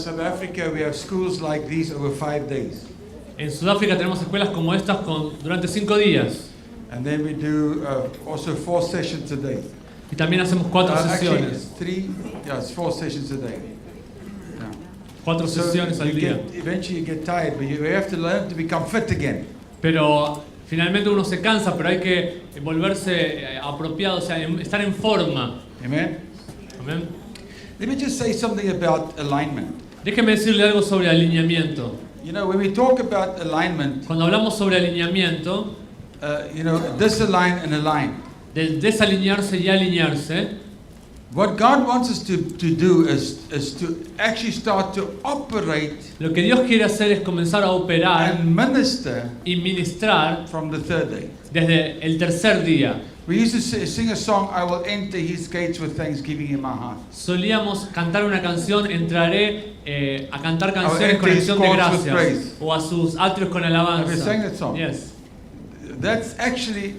South Africa, we have schools like these over 5 days. En Sudáfrica tenemos escuelas como estas durante 5 días. And then we do also 4 sessions a day. Y también hacemos 4 Actually, sesiones. it's 4 sessions a day. 4 sesiones al día. Eventually you get tired, but you have to learn to become fit again. Pero finalmente uno se cansa, pero hay que volverse apropiado, o sea, estar en forma. Amen? Amén. Let me just say something about alignment. Déjeme decirle algo sobre alineamiento. You know, when we talk about alignment, Cuando hablamos sobre alineamiento, disalign and align. de desalinearse y alinearse, What God wants us to do is to actually start to operate lo que Dios quiere hacer es comenzar a operar and minister y ministrar from the 3rd day. desde el tercer día. We used to sing a song, I will enter his gates with thanksgiving in my heart. Solíamos cantar una canción, entraré a cantar canciones enter con his acción de courts with praise. gracias, o a sus atrios con Have you alabanza. sang that song? Yes. That's actually,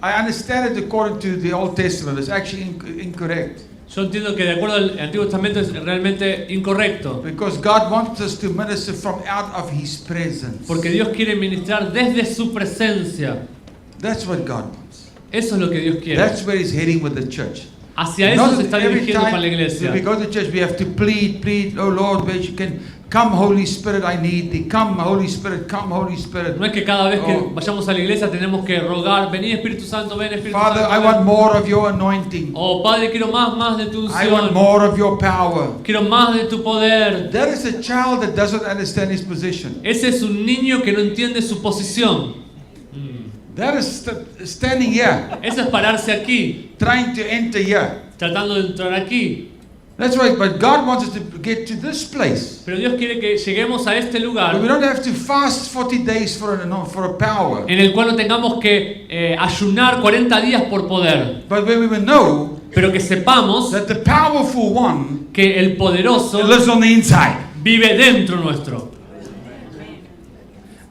I understand it according to the Old Testament, it's actually incorrect. Yo entiendo que de acuerdo al Antiguo Testamento es realmente incorrecto, Because God wants us to minister from out of his presence. porque Dios quiere ministrar desde su presencia. That's what God wants. Eso es lo que Dios quiere. That's where he's heading with the church. Hacia eso Not se está every dirigiendo time para la iglesia. we go to church, we have to plead, oh Lord, where you can come, Holy Spirit, I need thee. Come, Holy Spirit, come, Holy Spirit. No es que cada vez que Oh. vayamos a la iglesia tenemos que rogar, vení Espíritu Santo, ven Espíritu Father, Santo. I ven". want more of your anointing. Oh Padre, quiero más de tu I want unción. more of your power. Quiero más de tu poder. That is a child that doesn't understand his position. Ese es un niño que no entiende su posición. That is standing here, Eso es pararse aquí, trying to enter here. tratando de entrar aquí. That's right, but God wants us to get to this place. Pero Dios quiere que lleguemos a este lugar But we don't have to fast 40 days for a power. en el cual no tengamos que ayunar 40 días por poder. But where we will know Pero que sepamos that the powerful one que el poderoso lives on the inside. vive dentro nuestro.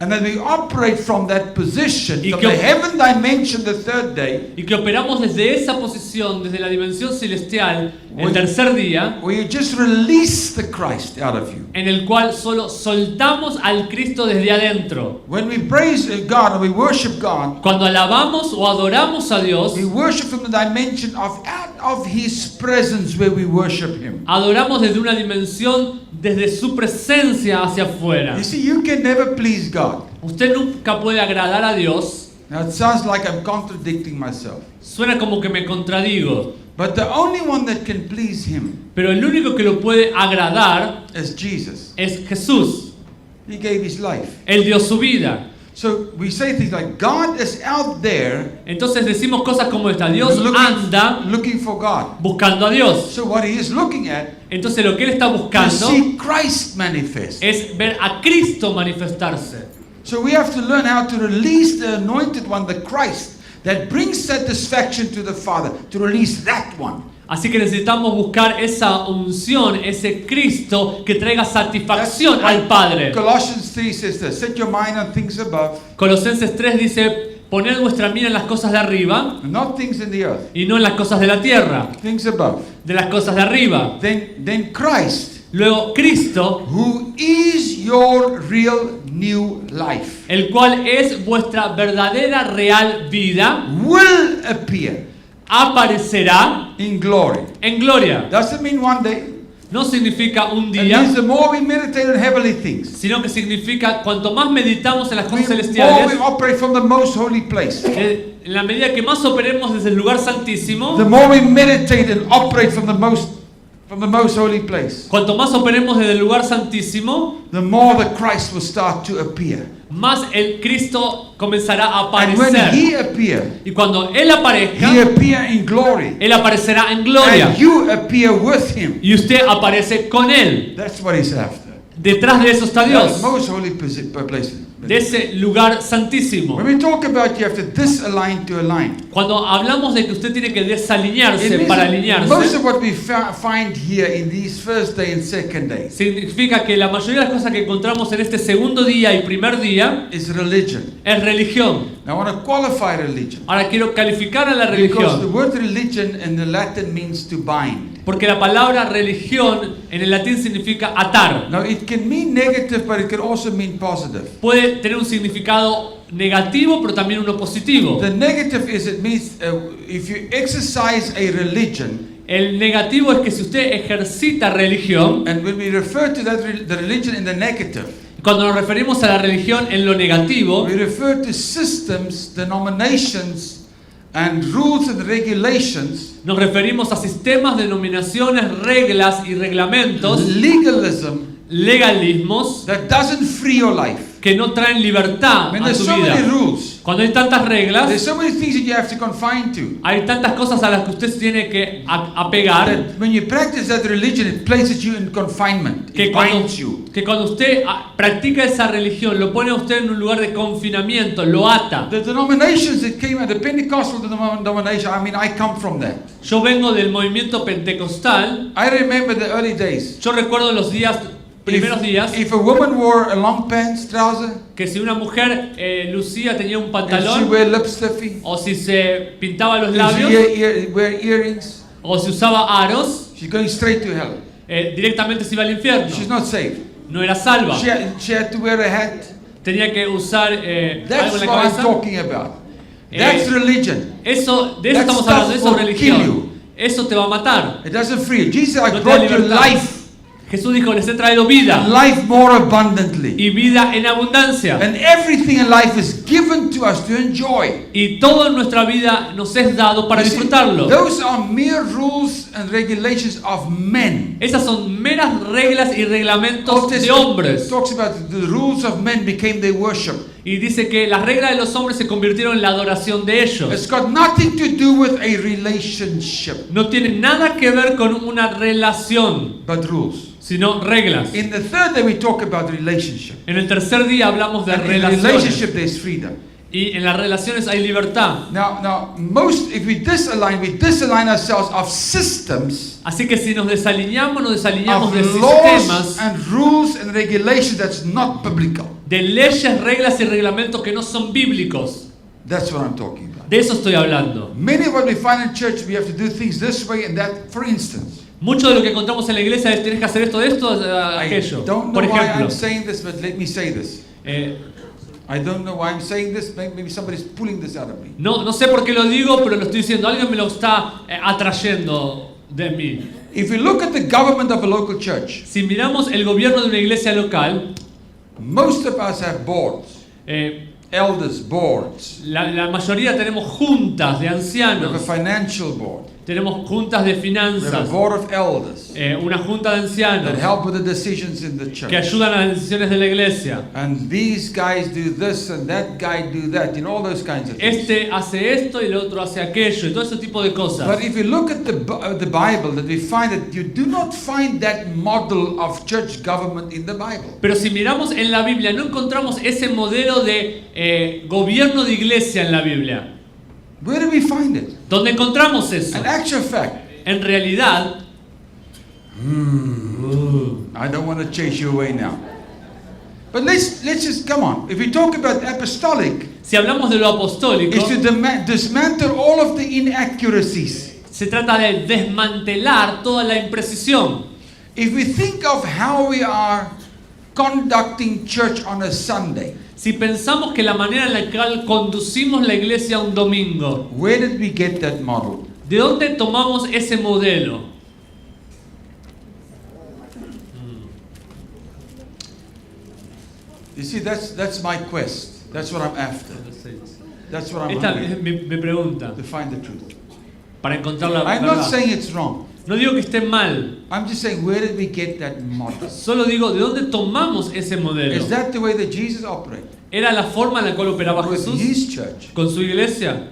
And then we operate from that position, Y from que- the heaven dimension, the 3rd day, Y que operamos desde esa posición, desde la dimensión celestial, el Oye. tercer día, where you just release the Christ out of you. en el cual solo soltamos al Cristo desde adentro. When we praise God and we worship God, Cuando alabamos o adoramos a Dios, we worship from the dimension of out of His presence where we worship Him. adoramos desde una dimensión, desde su presencia hacia afuera. You see, you can never please God. Usted nunca puede agradar a Dios. Now it sounds like I'm contradicting myself. Suena como que me contradigo. But the only one that can please Him Pero el único que lo puede agradar is Jesus. es Jesús. He gave His life. Él dio su vida. So we say things like, God is out there Entonces decimos cosas como esta. Dios anda looking for God. buscando a Dios. So what He is looking at Entonces lo que Él está to buscando see Christ manifest. es ver a Cristo manifestarse. So we have to learn how to release the anointed one, the Christ, that brings satisfaction to the Father, to release that one. Así que necesitamos buscar esa unción, ese Cristo que traiga satisfacción al Padre. Colossians 3 says this, set your mind on things above, Colosenses 3 dice, poned vuestra mira en las cosas de arriba not things in the earth, y no en las cosas de la tierra, things above. de las cosas de arriba. Then Christ, Luego Cristo, who is your real new life, el cual es vuestra verdadera real vida, will appear aparecerá in glory. en gloria. Doesn't mean one day. No significa un It means día, the more we meditate on heavenly things, sino que significa cuanto más meditamos en las the cosas more we celestiales, operate from the most holy place. en la medida que más operemos desde el lugar santísimo, The more we meditate and operate from the most holy place, cuanto más operemos desde el lugar santísimo, the more the Christ will start to appear. más el Cristo comenzará a And when aparecer. He appear, Y cuando Él He aparezca, appear in glory, Él aparecerá en gloria. and you appear with Him. Y usted aparece con Él. That's what He's after. Detrás de eso está The Dios, most holy place. de ese lugar santísimo. When we talk about you have to disalign to align. Cuando hablamos de que usted tiene que It desalinearse means para that most alinearse, of what we find here in these first day and second days significa que la mayoría de las cosas que encontramos en este segundo día y primer día is religion. es religión. Now I want to qualify religion. Ahora quiero calificar a la Because the religión, word religion in the Latin means to bind. porque la palabra religión en el latín significa atar. Now it can mean negative, but it can also mean positive. Puede tener un significado negativo, pero también uno positivo. The negative is it means if you exercise a religion, El negativo es que si usted ejercita religión, and when we refer to the religion in the negative, cuando nos referimos a la religión en lo negativo, we refer to systems, denominations, and rules and regulations, nos referimos a sistemas, denominaciones, reglas y reglamentos, legalism legalismos that doesn't free your life. que no traen libertad I mean, a there's tu so vida. many rules. Cuando hay tantas There's reglas, so many things that you have to confine to. hay tantas cosas a las que usted se tiene que apegar, That when you practice that religion, it places you in confinement. que It binds you. cuando usted practica esa religión, lo pone a usted en un lugar de confinamiento, lo ata. The denominations that came out, the Pentecostal denomination, I mean, I come from that. Yo vengo del movimiento pentecostal. I remember the early days. Yo recuerdo los primeros días, If a woman wore a long pants, trouser, que si una mujer lucía, tenía un and she pantalón, wear lipstick, o si se pintaba los and she labios, wear earrings, o si usaba aros, she's going straight to hell. directamente se iba al infierno. She's not saved. No era salva. She had to wear a hat. Tenía que usar algo en That's la what I'm cabeza. talking about. That's religion. De eso That estamos hablando, de stuff eso will religión. kill you. Eso te va a matar. It doesn't free you. Jesus said, I No te da brought you libertad. life, Jesús dijo, les he traído vida and life more abundantly. y vida en abundancia. And everything in life is given to us to enjoy. Y todo en nuestra vida nos es dado para You see, disfrutarlo. those are mere rules and regulations of men. Esas son meras reglas y reglamentos Old de Testament hombres. talks about the rules of men became their worship. Y dice que las reglas de los hombres se convirtieron en la adoración de ellos. It's got nothing to do with a relationship, No tiene nada que ver con una relación, but rules. sino reglas. In the third day we talk about relationship. En el tercer día hablamos de And in relaciones. relationship there's freedom. Y en las relaciones hay libertad. Now, if we disalign ourselves of systems, Así que si nos desalineamos of de laws sistemas, and rules and regulations that's not biblical. de leyes, reglas y reglamentos que no son bíblicos. That's what I'm talking about. De eso estoy hablando. Many of what we find in church, we have to do things this way and that. For instance, Mucho de lo que encontramos en la iglesia es tienes que hacer esto, I aquello. don't Por know why ejemplo, I'm saying this, but let me say this. I don't know why I'm saying this. Maybe somebody's pulling this out of me. no sé por qué lo digo, pero lo estoy diciendo. Alguien me lo está atrayendo de mí. If you look at the government of a local church, Si miramos el gobierno de una iglesia local, most of us have boards, elders boards. la mayoría tenemos juntas de We have a ancianos, financial board. tenemos juntas de We have a finanzas, board of elders una junta de that ancianos help with the decisions in the church. que ayudan a las decisiones de la iglesia. And these guys do this and that guy do that, all those kinds of things. Este hace esto y el otro hace aquello y todo ese tipo de cosas. But if you look at the Bible, that we find that you do not find that model of church government in the Bible. Pero si miramos en la Biblia, no encontramos ese modelo de gobierno de iglesia en la Biblia. Where do we find it? ¿Dónde encontramos eso? An actual fact. En realidad, I don't want to chase you away now. But let's just come on. If we talk about apostolic, si hablamos de lo apostólico, is to dismantle all of the inaccuracies. se trata de desmantelar toda la imprecisión. If we think of how we are conducting church on a Sunday, Si pensamos que la manera en la cual conducimos la iglesia un domingo, where did we get that model? ¿de dónde tomamos ese modelo? You see, that's my quest. That's what I'm after. That's what I'm Esta hungry, es mi pregunta, to find the truth. para encontrar la I'm not verdad. saying it's wrong. No digo que esté mal, I'm just saying, where did we get that model? solo digo de dónde tomamos ese modelo. Is that the way that Jesus operated? ¿Era la forma en la cual operaba With Jesús his church? con su iglesia?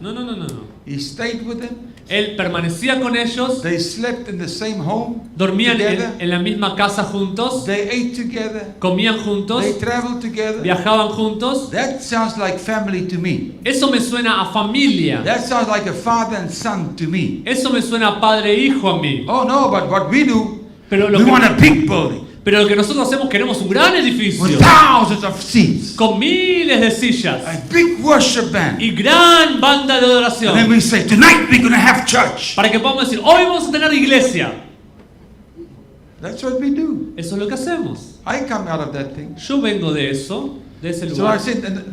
No. No. He stayed with them. Él permanecía con ellos, They slept in the same home. dormían together. en la misma casa juntos, They ate together. comían juntos, They traveled together. viajaban juntos. That sounds like family to me. Eso me suena a familia. That sounds like a father and son to me. Eso me suena a padre e hijo a mí. Oh no, but what we do, Pero lo we que, want a big building. Pero lo que nosotros hacemos, queremos un gran with edificio thousands of seats, con miles de sillas a big worship band. y gran banda de And then adoración we say, tonight we're going to have church. para que podamos decir, hoy vamos a tener iglesia. That's what we do. Eso es lo que hacemos. I come out of that thing. Yo vengo de eso, de ese So I lugar. said, and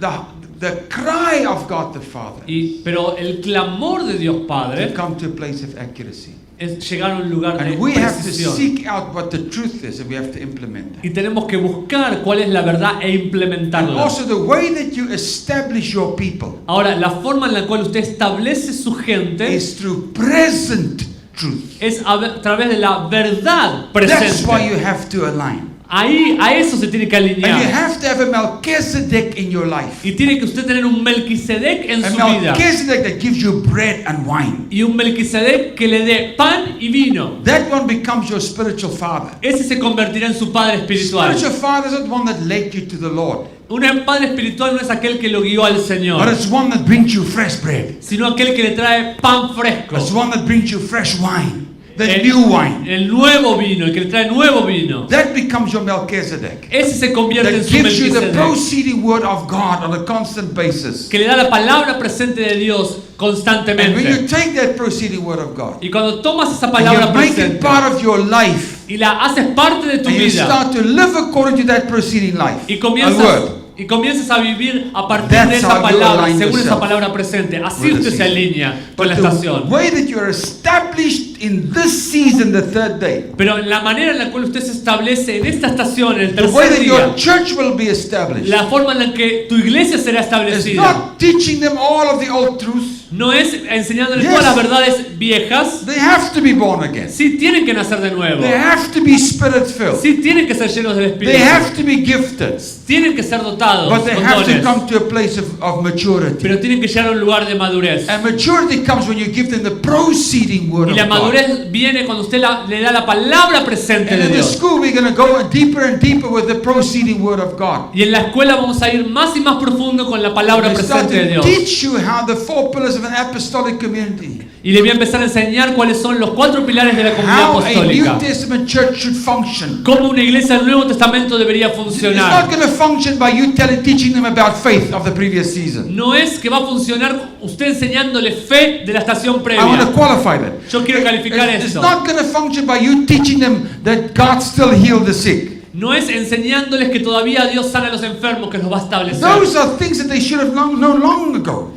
the cry of God the Father Pero el clamor de Dios to Padre come to a place of accuracy. es llegar a un lugar de And we have to precisión. seek out what the truth is and we have to implement that. Y tenemos que buscar cuál es la verdad e And implementarla. also the way that you establish your people Ahora, la forma en la cual usted establece su gente is through present truth. es a través de la verdad That's why presente. you have to align. Ahí, a eso se tiene que And you alinear. have to have a Melchizedek in your life. Y tiene que usted tener un Melquisedec en A su vida. Melchizedek that gives you bread and wine. Y un Melquisedec que le dé pan y vino. That one becomes your spiritual father. Ese se convertirá en su padre espiritual. Spiritual father is not one that led you to the Lord, Un padre espiritual no es aquel que lo guió al but Señor, it's one that brings you fresh bread. sino aquel que le trae pan fresco. It's one that brings you fresh wine, the El, new wine. el nuevo vino, el que le trae nuevo vino. That becomes your Melchizedek. Ese se convierte en That su gives you the Melquisedec, proceeding word of God on a constant basis. que le da la palabra presente de Dios And when you constantemente. take that proceeding word of God Y cuando tomas esa and palabra you make it presente part of your life, y la haces parte de tu and you vida start to live according to that proceeding life, y a comienzas, word, y comienzas a vivir a partir That's de esa how you palabra, align según esa yourself palabra presente. Así with the usted se season. alinea con la but the estación. way that you are established in this season, the third day, Pero la manera en la cual usted se establece en esta estación, en el the way tercer that your día, church will be established, la forma en la que tu iglesia será is establecida, not teaching them all of the old truths. no es enseñándoles Yes. todas las verdades viejas. They have to be born again. Sí tienen que nacer de nuevo. They have to be spirit filled. Sí tienen que ser llenos del They Espíritu. have to be gifted. Tienen que ser dotados But they con have to dones. come to a place of maturity. Pero tienen que llegar a un lugar de madurez. And maturity comes when you give them the proceeding word Y of la God. madurez viene cuando usted le da la palabra presente And de in the Dios. school, we're going to go deeper and deeper with the proceeding word of God. Y en la escuela vamos a ir más y más profundo con la palabra I start presente de to Dios. teach you how the four pillars of an apostolic community, Y le voy a empezar a enseñar cuáles son los 4 pilares de la comunidad how a New apostólica. Testament church should function. Cómo una iglesia del Nuevo Testamento debería It's not funcionar. going to function by you teaching them about faith of the previous season. No es que va a funcionar usted enseñándole fe de la estación I want to previa. qualify that. Yo quiero calificar It's esto. not going to function by you teaching them that God still healed the sick. No es enseñándoles que todavía Dios sana a los enfermos que los va a establecer. Those are things that they should have known long ago.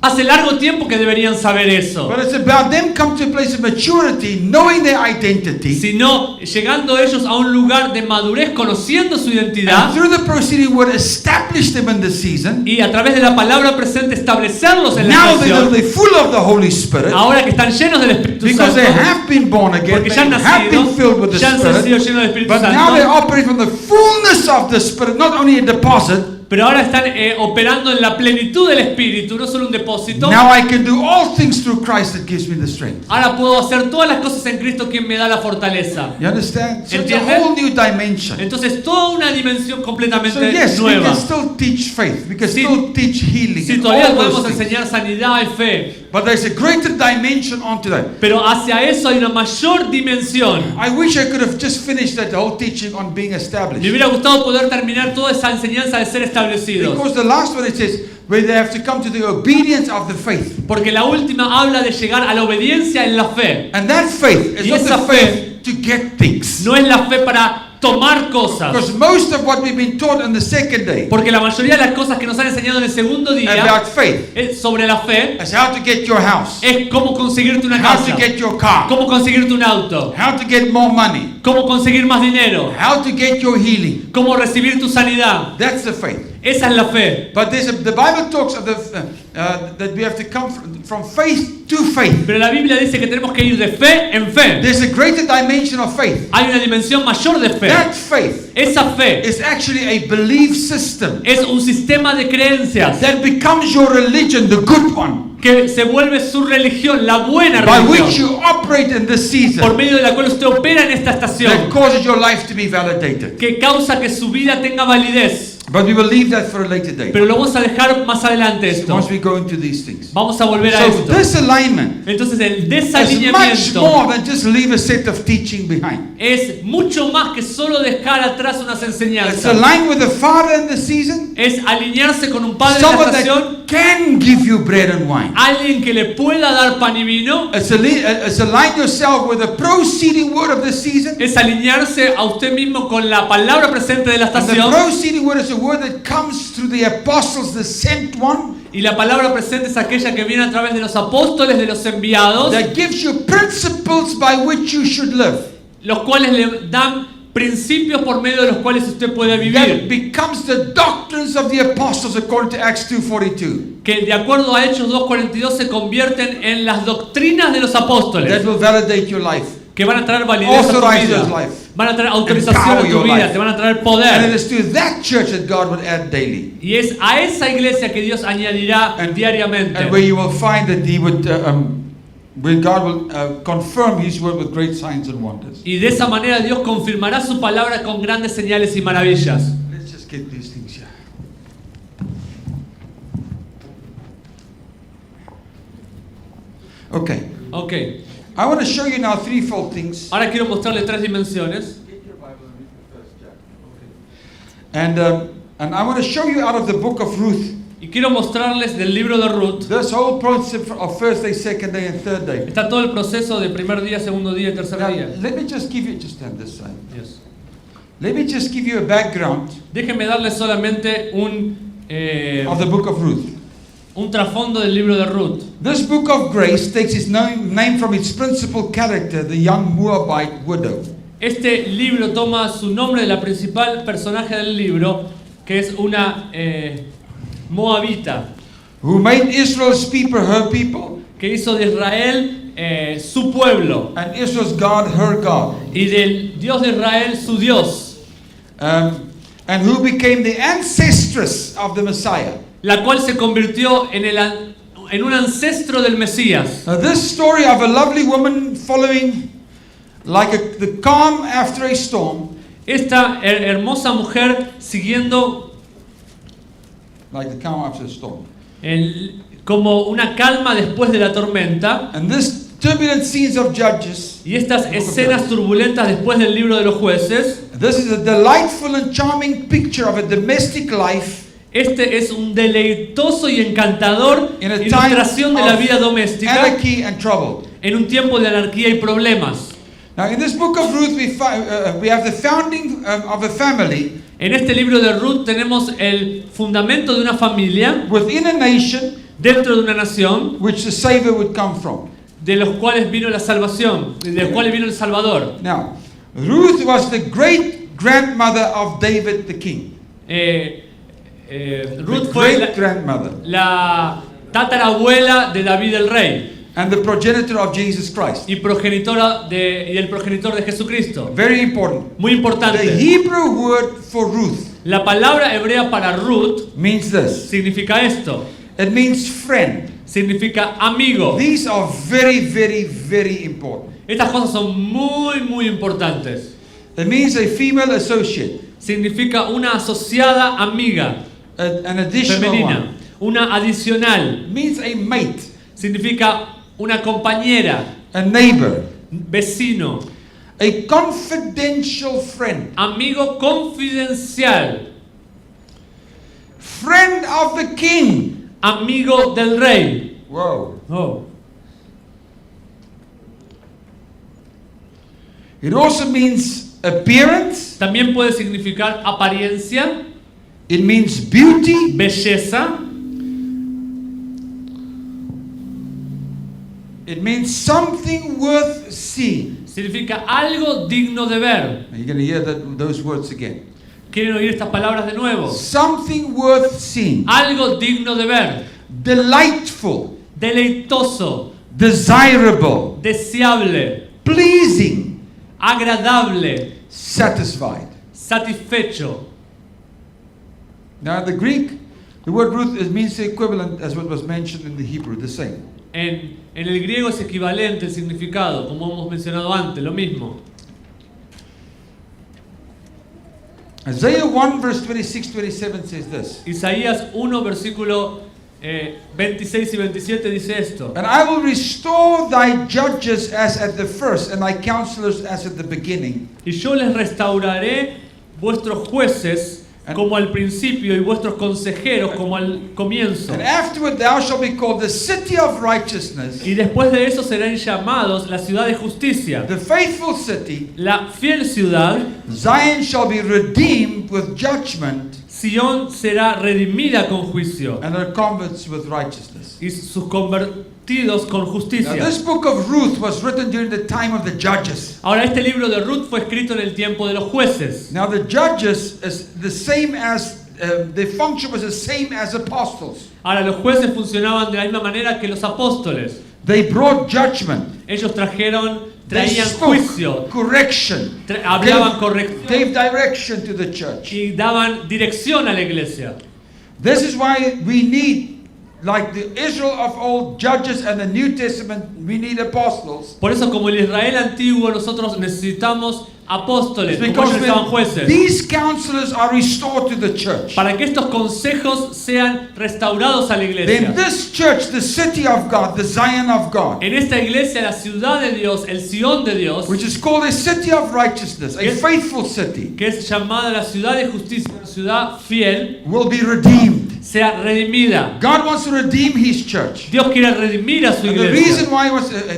Hace largo tiempo que deberían saber eso. But it's about them come to a place of maturity, knowing their identity, Sino llegando ellos a un lugar de madurez, conociendo su and identidad through the proceeding word establish them in the season. y a través de la palabra presente establecerlos en la Now they're estación. full of the Holy Spirit Ahora que están llenos del Espíritu because Santo, they have been born again, porque they ya han have been filled with nacido, the ya han sido Spirit. llenos del Espíritu But now they Santo, operate from the fullness of the Spirit, not only a deposit. pero ahora están operando en la plenitud del Espíritu, no solo un depósito. Now I can do all things through Christ that gives me the strength. Ahora puedo hacer todas las cosas en Cristo quien me da la fortaleza. You understand? So it's a ¿Entiende? whole new dimension. Entonces toda una dimensión completamente So yes, we nueva. can still teach faith. We can Sí. still teach healing. Si and todavía all podemos those things. enseñar sanidad y fe, But there's a greater dimension onto that. pero hacia eso hay una mayor dimensión. I wish I could have just finished that whole teaching on being Me established. hubiera gustado poder terminar toda esa enseñanza de ser establecidos. Because the last one it says, where they have to come to the obedience of the faith. Porque la última habla de llegar a la obediencia en la fe. And that faith is Y not esa the faith to get things. No es la fe para tomar cosas. Because most of what we've been taught on the second day Porque la mayoría de las cosas que nos han enseñado en el segundo día about faith sobre la fe is how to get your house, es cómo conseguirte una how casa, to get your car, cómo conseguirte un auto, how to get more money, cómo conseguir más dinero, how to get your healing. cómo recibir tu sanidad. That's the faith. Esa es la fe. But the Bible talks of that we have to come from faith to faith. Pero la Biblia dice que tenemos que ir de fe en fe. There's a greater dimension of faith. Hay una dimensión mayor de fe. That faith Esa fe is actually a belief system es un sistema de creencias that becomes your religion, the good one, que se vuelve su religión, la buena by which religión, you operate in this por season, medio de la cual usted opera en esta that estación, causes your life to be validated. que causa que su vida tenga validez. But we will leave that for a later date. Pero lo vamos a dejar más adelante esto. Once we go into these things. Vamos a volver a So esto. this alignment Entonces el is much desalineamiento more than just leave a set of teaching behind. es mucho más que solo dejar atrás unas It's enseñanzas. aligned with the Father in the season. Es alinearse con un padre en la Someone estación, that can give you bread and wine. alguien que le pueda dar pan y vino. It's align yourself with the proceeding word of the season. Es alinearse a usted mismo con la palabra presente de la And the estación. proceeding word is a word that comes through the apostles, the sent one, Y la palabra presente es aquella que viene a través de los apóstoles, de los enviados, that gives you principles by which you should live. los cuales le dan principios por medio de los cuales usted puede That vivir. becomes the doctrines of the apostles according to Acts 2:42. Que de acuerdo a Hechos 2:42 se convierten en las doctrinas de los apóstoles, That will validate your life. que van a traer validez a tu Authorize vida, your life. van a traer autorización Empower a tu your vida, life. te van a traer And it poder. is to that church that God would add daily. Y es a esa iglesia que Dios añadirá diariamente. And where you will find that He would, where God will confirm His word with great signs and wonders. Y de esa manera Dios confirmará su palabra con grandes señales y maravillas. Let's just get these things here. Okay. Ok, I want to show you now threefold things. ahora quiero mostrarles tres dimensiones. Get your Bible and read the first chapter. And I want to show you out of the book of Ruth. Y quiero mostrarles del libro de Ruth. This whole concept of first day, second day, and third day. Está todo el proceso de primer día, segundo día y tercer Now, día. let me just give you, just stand this side. Yes. Let me just give you a background Déjenme darles solamente of the book of Ruth. un trasfondo del libro de Ruth. This book of grace takes its name from its principal character, the young Moabite widow. Este libro toma su nombre de la principal personaje del libro, que es una moabita, Who made Israel's people her people, que hizo de Israel su pueblo and Israel's God her God. y del Dios de Israel su Dios, And who became the ancestress of the Messiah. la cual se convirtió en un ancestro del Mesías. Now, this story of a lovely woman following like the calm after a storm, Esta hermosa mujer siguiendo like the calm after a storm. como una calma después de la tormenta, And this turbulent scenes of Judges, y estas escenas turbulentas después del libro de los jueces. this is a delightful and charming picture of a domestic life Este es un deleitoso y encantador in a time ilustración de la vida of doméstica anarchy and trouble. en un tiempo de anarquía y problemas. Now, in this book of Ruth, we have the founding of a family En este libro de Ruth tenemos el fundamento de una familia within a nation dentro de una nación which the Savior would come from. de los cuales vino la salvación, de los cuales vino el Salvador. Now, Ruth was the great grandmother of David the king. Ruth The fue great grandmother la tatarabuela de David el rey and the progenitor of Jesus Christ. y progenitora y el progenitor de Jesucristo. Very important. Muy The importante. Hebrew word for Ruth La palabra hebrea para Ruth means this. significa esto. It means friend. Significa amigo. These are very, very, very important. Estas cosas son muy importantes. It means a female associate, Significa una asociada amiga an additional femenina, one. una adicional. It means a mate, Significa una compañera, a neighbor, vecino, a confidential friend, amigo confidencial, friend of the king. amigo del rey. Whoa. Oh. It also means appearance. También puede significar apariencia, It means beauty. belleza. It means something worth seeing. Significa algo digno de ver. Now you're going to hear those words again. ¿Quieren oír estas palabras de nuevo? Something worth seeing. Algo digno de ver. Delightful. Deleitoso, Desirable. deseable, Pleasing. agradable, Satisfied. satisfecho. Now in the Greek, the word Ruth means the equivalent as what was mentioned in the Hebrew, the same. En el griego es equivalente el significado, como hemos mencionado antes, lo mismo. Isaiah 1 verse 26-27 says this. Isaías 1, versículo 26 y 27 dice esto. And I will restore thy judges as at the first, and thy counselors as at the beginning. Y yo les restauraré vuestros jueces como al principio y vuestros consejeros como al comienzo. And afterward thou shalt be called the city of righteousness, Y después de eso serán llamados la ciudad de justicia, the faithful city. la fiel ciudad. Zion shall be redeemed with judgment, Sión será redimida con juicio and her converts with righteousness. y sus convertidos con Now, justicia. this book of Ruth was written during the time of the judges. Ahora, este libro de Ruth fue escrito en el tiempo de los jueces. Now, the judges is the same as the function was the same as apostles. Ahora, los jueces funcionaban de la misma manera que los apóstoles. They brought judgment. Ellos They traían spoke juicio, correction, hablaban corrección gave direction to the church. y daban dirección a la iglesia. This is why we need, like the Israel of old, judges, and the New Testament, we need apostles. Por eso, como el Israel antiguo, nosotros necesitamos apóstoles, como Because ellos necesitaban when jueces, these counselors are restored to the church, para que estos consejos sean restaurados a la then iglesia. this church, the city of God, the Zion of God, En esta iglesia, la ciudad de Dios, el Sión de Dios, which is called a city of righteousness, a Yes. faithful city, que es llamada la ciudad de justicia, la ciudad fiel, will be redeemed. sea redimida. God wants to redeem His church. Dios quiere redimir a su And the reason iglesia. why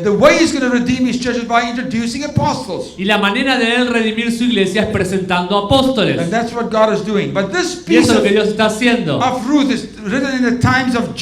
the way He's going to redeem His church is by introducing apostles. Y la manera de él redimir su iglesia es presentando And apóstoles. that's what God is doing. But this Y piece eso es lo que of Dios está haciendo. Ruth is written in the times of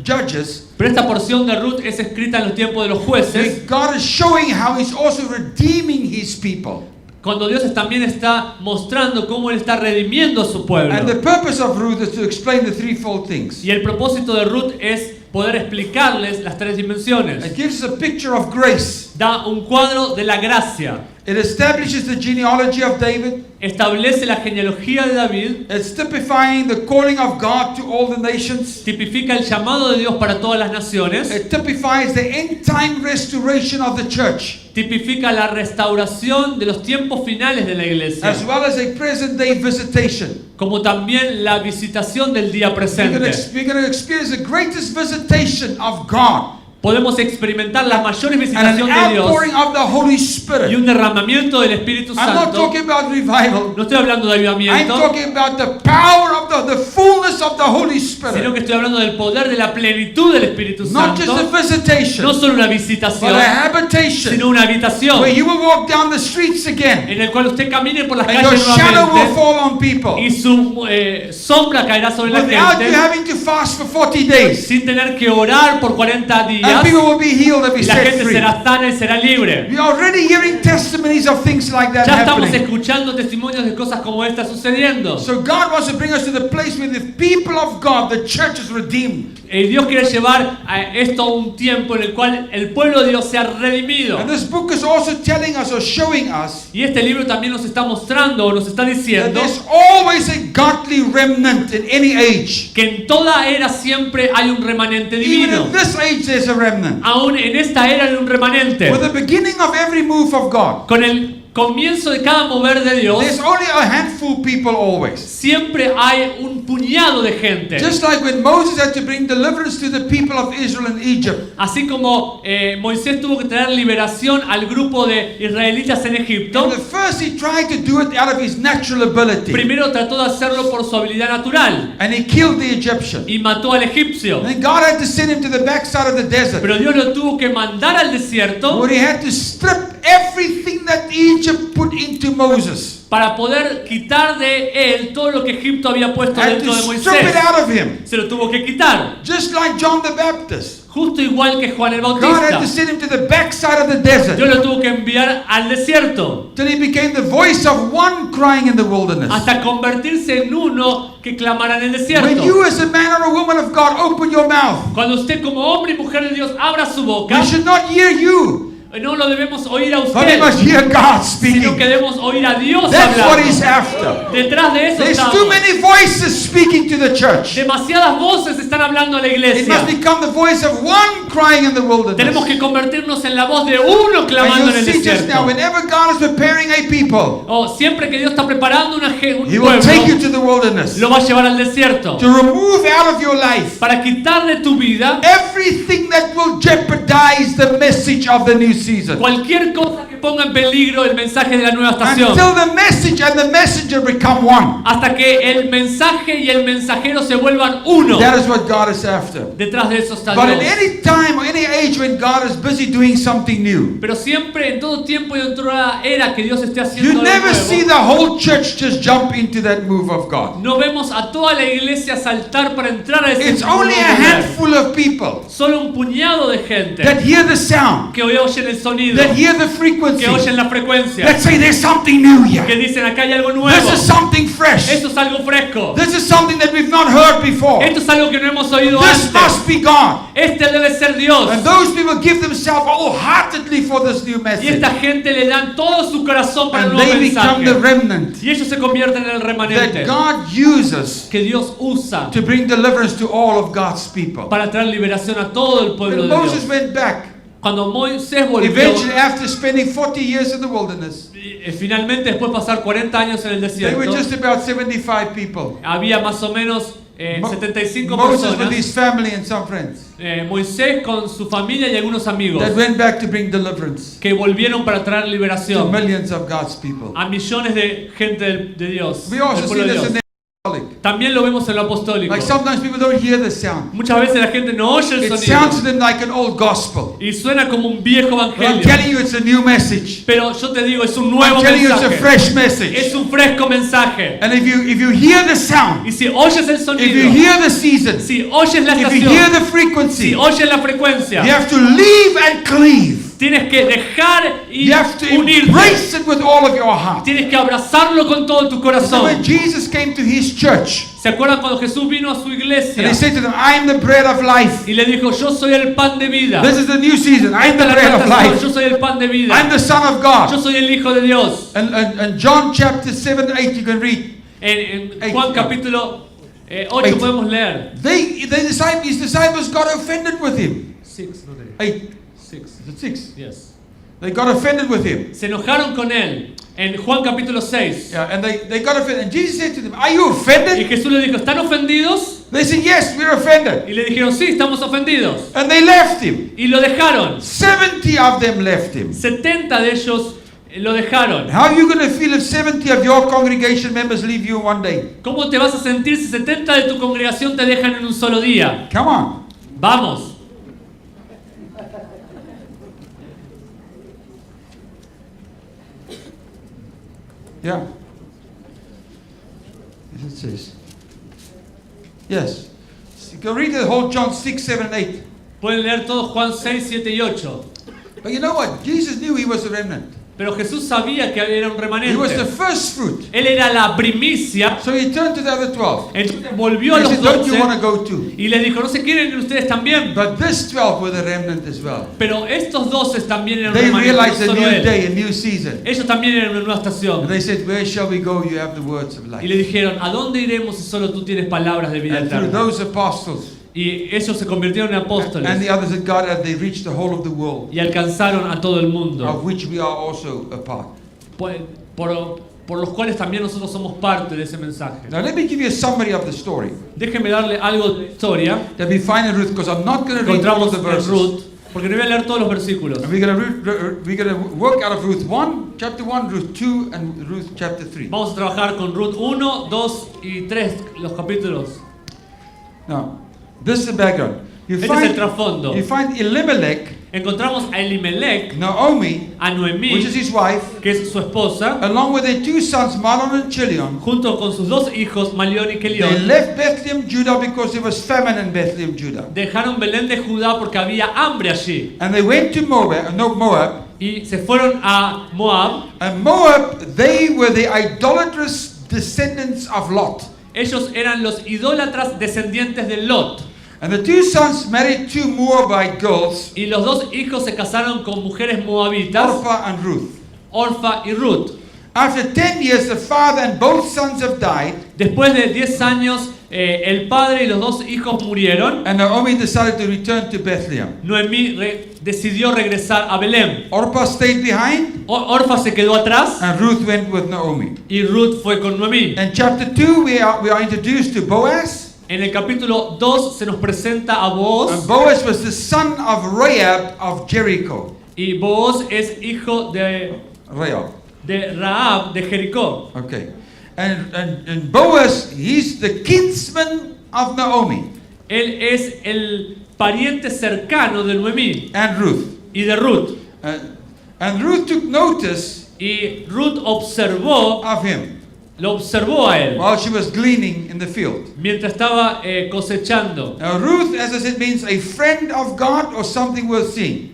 judges. Pero esta porción de Ruth es escrita en los tiempos de los jueces, God is showing how He's also redeeming His people. cuando Dios también está mostrando cómo Él está redimiendo a su pueblo. And the purpose of Ruth is to explain the threefold things. Y el propósito de Ruth es poder explicarles las tres dimensiones. It gives us a picture of grace. Da un cuadro de la gracia. It establishes the genealogy of David. Establece la genealogía de David. It's typifying the calling of God to all the nations. Tipifica el llamado de Dios para todas las naciones. It typifies the end time restoration of the church, Tipifica la restauración de los tiempos finales de la iglesia, as well as a present day visitation. como también la visitación del día We're presente. going to experience the greatest visitation of God Podemos experimentar la mayor and visitación an de Dios outpouring of the Holy y Spirit. un derramamiento del Espíritu I'm not Santo. talking about revival. No estoy hablando de I'm avivamiento, talking about the power of the fullness of the Holy sino Spirit. que estoy hablando del poder de la plenitud del Espíritu Not just a Santo. visitation, No solo una but visitación, a habitation sino una habitación where you will walk down the streets again en el cual usted camine por las and your calles shadow will nuevamente fall on people y su sombra caerá sobre la without you gente having to fast for 40 days. sin tener que orar por 40 And días. people will be healed and be Y la set gente free. será sana y será libre. We are already hearing testimonies of things like that Ya estamos happening. escuchando testimonios de cosas como esta sucediendo. So God wants to bring us to the place where the people of God, the church, is redeemed. Dios quiere llevar a esto a un tiempo en el cual el pueblo de Dios sea redimido. And this book is also telling us or showing us Y este libro también nos está mostrando o nos está that diciendo there's always a godly remnant in any age. que en toda era siempre hay un remanente Even divino. in this age there's a remnant. Aún en esta era hay un remanente. With the beginning of every move of God, Con el comienzo de cada mover de Dios, there's only a handful of people always. siempre hay un puñado de gente. Just like when Moses had to bring deliverance to the people of Israel in Egypt. Así como Moisés tuvo que traer liberación al grupo de israelitas en Egipto, And at first he tried to do it out of his natural ability. primero trató de hacerlo por su habilidad natural And he killed the Egyptian. y mató al egipcio. And then God had to send him to the backside of the desert, Pero Dios lo tuvo que mandar al desierto where he had to strip everything that Egypt put into Moses. para poder quitar de él todo lo que Egipto había puesto Had dentro to de strip it Moisés. out of him. Se lo tuvo que quitar. Just like John the Baptist. Justo igual que Juan el God had to Bautista. send him to the backside of the desert Dios lo tuvo que enviar al desierto till he became the voice of one crying in the wilderness. hasta convertirse en uno que clamara en el When desierto. you as a man or a woman of God open your mouth, Cuando usted como hombre y mujer de Dios abra su boca, we should not hear you no lo debemos oír a but we usted, must hear God sino speaking. que debemos oír a Dios That's what hablando. He's after. Detrás de eso There's estamos. too many voices speaking to the church. Demasiadas voces están hablando a la It iglesia. must become the voice of one crying in the Tenemos wilderness. que convertirnos en la voz de uno And clamando en you'll el see just now, desierto. whenever God is preparing a people, Siempre que Dios está preparando un He will take you pueblo, to the wilderness lo va a llevar al desierto to remove out of your life para quitar de tu vida everything that will jeopardize the message of the new season. cualquier cosa que ponga en peligro el mensaje de la nueva estación. Until the message and the messenger become one. Hasta que el mensaje y el mensajero se vuelvan uno. That is what God is after. Detrás de eso está But in Dios. any time or any age when God is busy doing something new, Pero siempre, en todo tiempo y en toda era que Dios esté you haciendo algo never see nuevo, the whole church just jump into that move of God. no vemos a toda la iglesia saltar para entrar a ese It's only a nuevo lugar. handful of people Solo un puñado de gente that hear the sound, que hoy oyen el sonido, that hear the frequency, que oyen la frecuencia, that say there's something new que here. dicen acá hay algo This nuevo. is something fresh. Esto es algo fresco. This is something that we've not heard before. Esto es algo que no hemos oído This antes. must be God. Este debe ser Dios. And those people give themselves wholeheartedly for this new Y message. esta gente le dan todo su corazón para el And nuevo they become the mensaje. remnant Y ellos se convierten en el remanente that God uses que Dios usa to bring deliverance to all of God's people. para traer liberación a todo el pueblo When de Moses Dios. went back, Cuando Moisés volvió, eventually after spending 40 years in the wilderness, finalmente después de pasar 40 años en el they were desierto, just about 75 people. había más o menos Mo- 75 Moses with personas. his family and some friends Moisés con su familia y algunos amigos that went back to bring deliverance que volvieron para traer to liberación millions of God's people. a millones de gente de Dios. We del also see pueblo de this Dios. in the apostolic. También lo vemos en lo apostólico. Like sometimes people don't hear the sound. Muchas veces la gente no oye el It sonido sounds to them like an old gospel. y suena como un viejo But I'm evangelio. telling you, it's a new message. Pero yo te digo, es un nuevo I'm telling you, it's a mensaje. fresh message. Es un fresco mensaje. And if you hear the sound, Y si oyes el if you sonido, hear the season, si oyes la if you hear estación, the frequency, si you oyes la frecuencia, have to leave and cleave. tienes que dejar y You have to unirte. embrace it with all of your heart. Tienes que abrazarlo con todo tu So when corazón. Jesus came to his church, ¿Se acuerdan cuando Jesús vino a su and iglesia he said to them, I am the bread of life. y le dijo, yo soy el pan de vida? This is the new season. I am Esta the es la bread nueva of estación, life. yo soy el pan de I'm vida. the Son of Yo God. soy el Hijo de Dios. And John chapter 7, 8, you can read. En Juan capítulo 8 Eight. podemos leer. His disciples got offended with him. 6, no te- 8, 6. is it 6? Yes. They got offended with him. Se enojaron con él en Juan capítulo 6. Yeah, and they got offended. And Jesus said to them, Are you Y offended? Jesús le dijo, ¿están ofendidos? They said, Yes, we're offended. Y le dijeron, sí, estamos ofendidos. And they left him. Y lo dejaron. 70 of them left him. 70 de ellos lo dejaron. How are you going to feel if 70 of your congregation members leave you in one day? ¿Cómo te vas a sentir si 70 de tu congregación te dejan en un solo día? Come on. Vamos. Yeah. Yes, it says. Yes. Go read the whole John 6, 7, 8. Pueden leer todos Juan 6, 7 y 8. But you know what? Jesus knew he was a remnant. Pero Jesús sabía que era un He was the remanente. first fruit. Él era la primicia. So he turned to the other 12. Entonces volvió a He los said, Don't you 12 want to go too? y les dijo, ¿no se quieren ir ustedes también? But this 12 were the remnant as well. Pero estos 12 también eran They remanentes, realized no a solo new él. day, a new season. Ellos también eran una nueva And estación. they said, Where shall we go? You have the words of Y life. le dijeron, ¿a dónde iremos si solo tú tienes palabras de vida And through eterna? those apostles Y ellos se convirtieron en and the apóstoles others that God had, they reached the whole of the world, y alcanzaron a todo el mundo, of which we are also a part. por los cuales también nosotros somos parte de ese mensaje. Now let me give you a summary of the story Déjenme darle algo de historia that we find in Ruth, because I'm not going to que read all encontramos the en verses. Ruth, porque no voy a leer todos los versículos. And we're going to work out of Ruth 1, chapter 1, Ruth 2, and Ruth chapter 3. Vamos a trabajar con Ruth 1, 2 y 3, los capítulos. Now, this is the background. You Este es el trasfondo. find Elimelech, Encontramos a Elimelech, Naomi, a Noemí, which is his wife, que es su esposa, along with their two sons, Mahlon and Chilion. junto con sus dos hijos, Malión y They Kelión, left Bethlehem, Judah, because there was famine in Bethlehem, Judah. dejaron Belén de Judá porque había hambre allí. And they went to Moab. Y se fueron a Moab. And Moab, they were the idolatrous descendants of Lot. Ellos eran los idólatras descendientes de Lot. And the two sons married two Moabite girls, Y los dos hijos se casaron con mujeres moabitas, Orpah and Ruth. Orfa y Ruth. After 10 years, the father and both sons have died, Después de 10 años, el padre y los dos hijos murieron. and Naomi decided to return to Bethlehem. Noemí decidió regresar a Belén. Orpah stayed behind, Orfa se quedó atrás and Ruth went with Naomi. y Ruth fue con Noemí. In chapter 2, we are introduced to Boaz. En el capítulo 2 se nos presenta a Booz. And Boaz was the son of Rahab of Jericho. Y Booz es hijo de Rahab de Jericó. Okay. And Boaz, he's the kinsman of Naomi Él es el pariente cercano de Noemí and Ruth. y de Ruth. And Ruth took notice Y Ruth observó, of him lo observó a él while she was gleaning in the field. mientras estaba cosechando. Now, Ruth, as I said, means a friend of God or something worth seeing.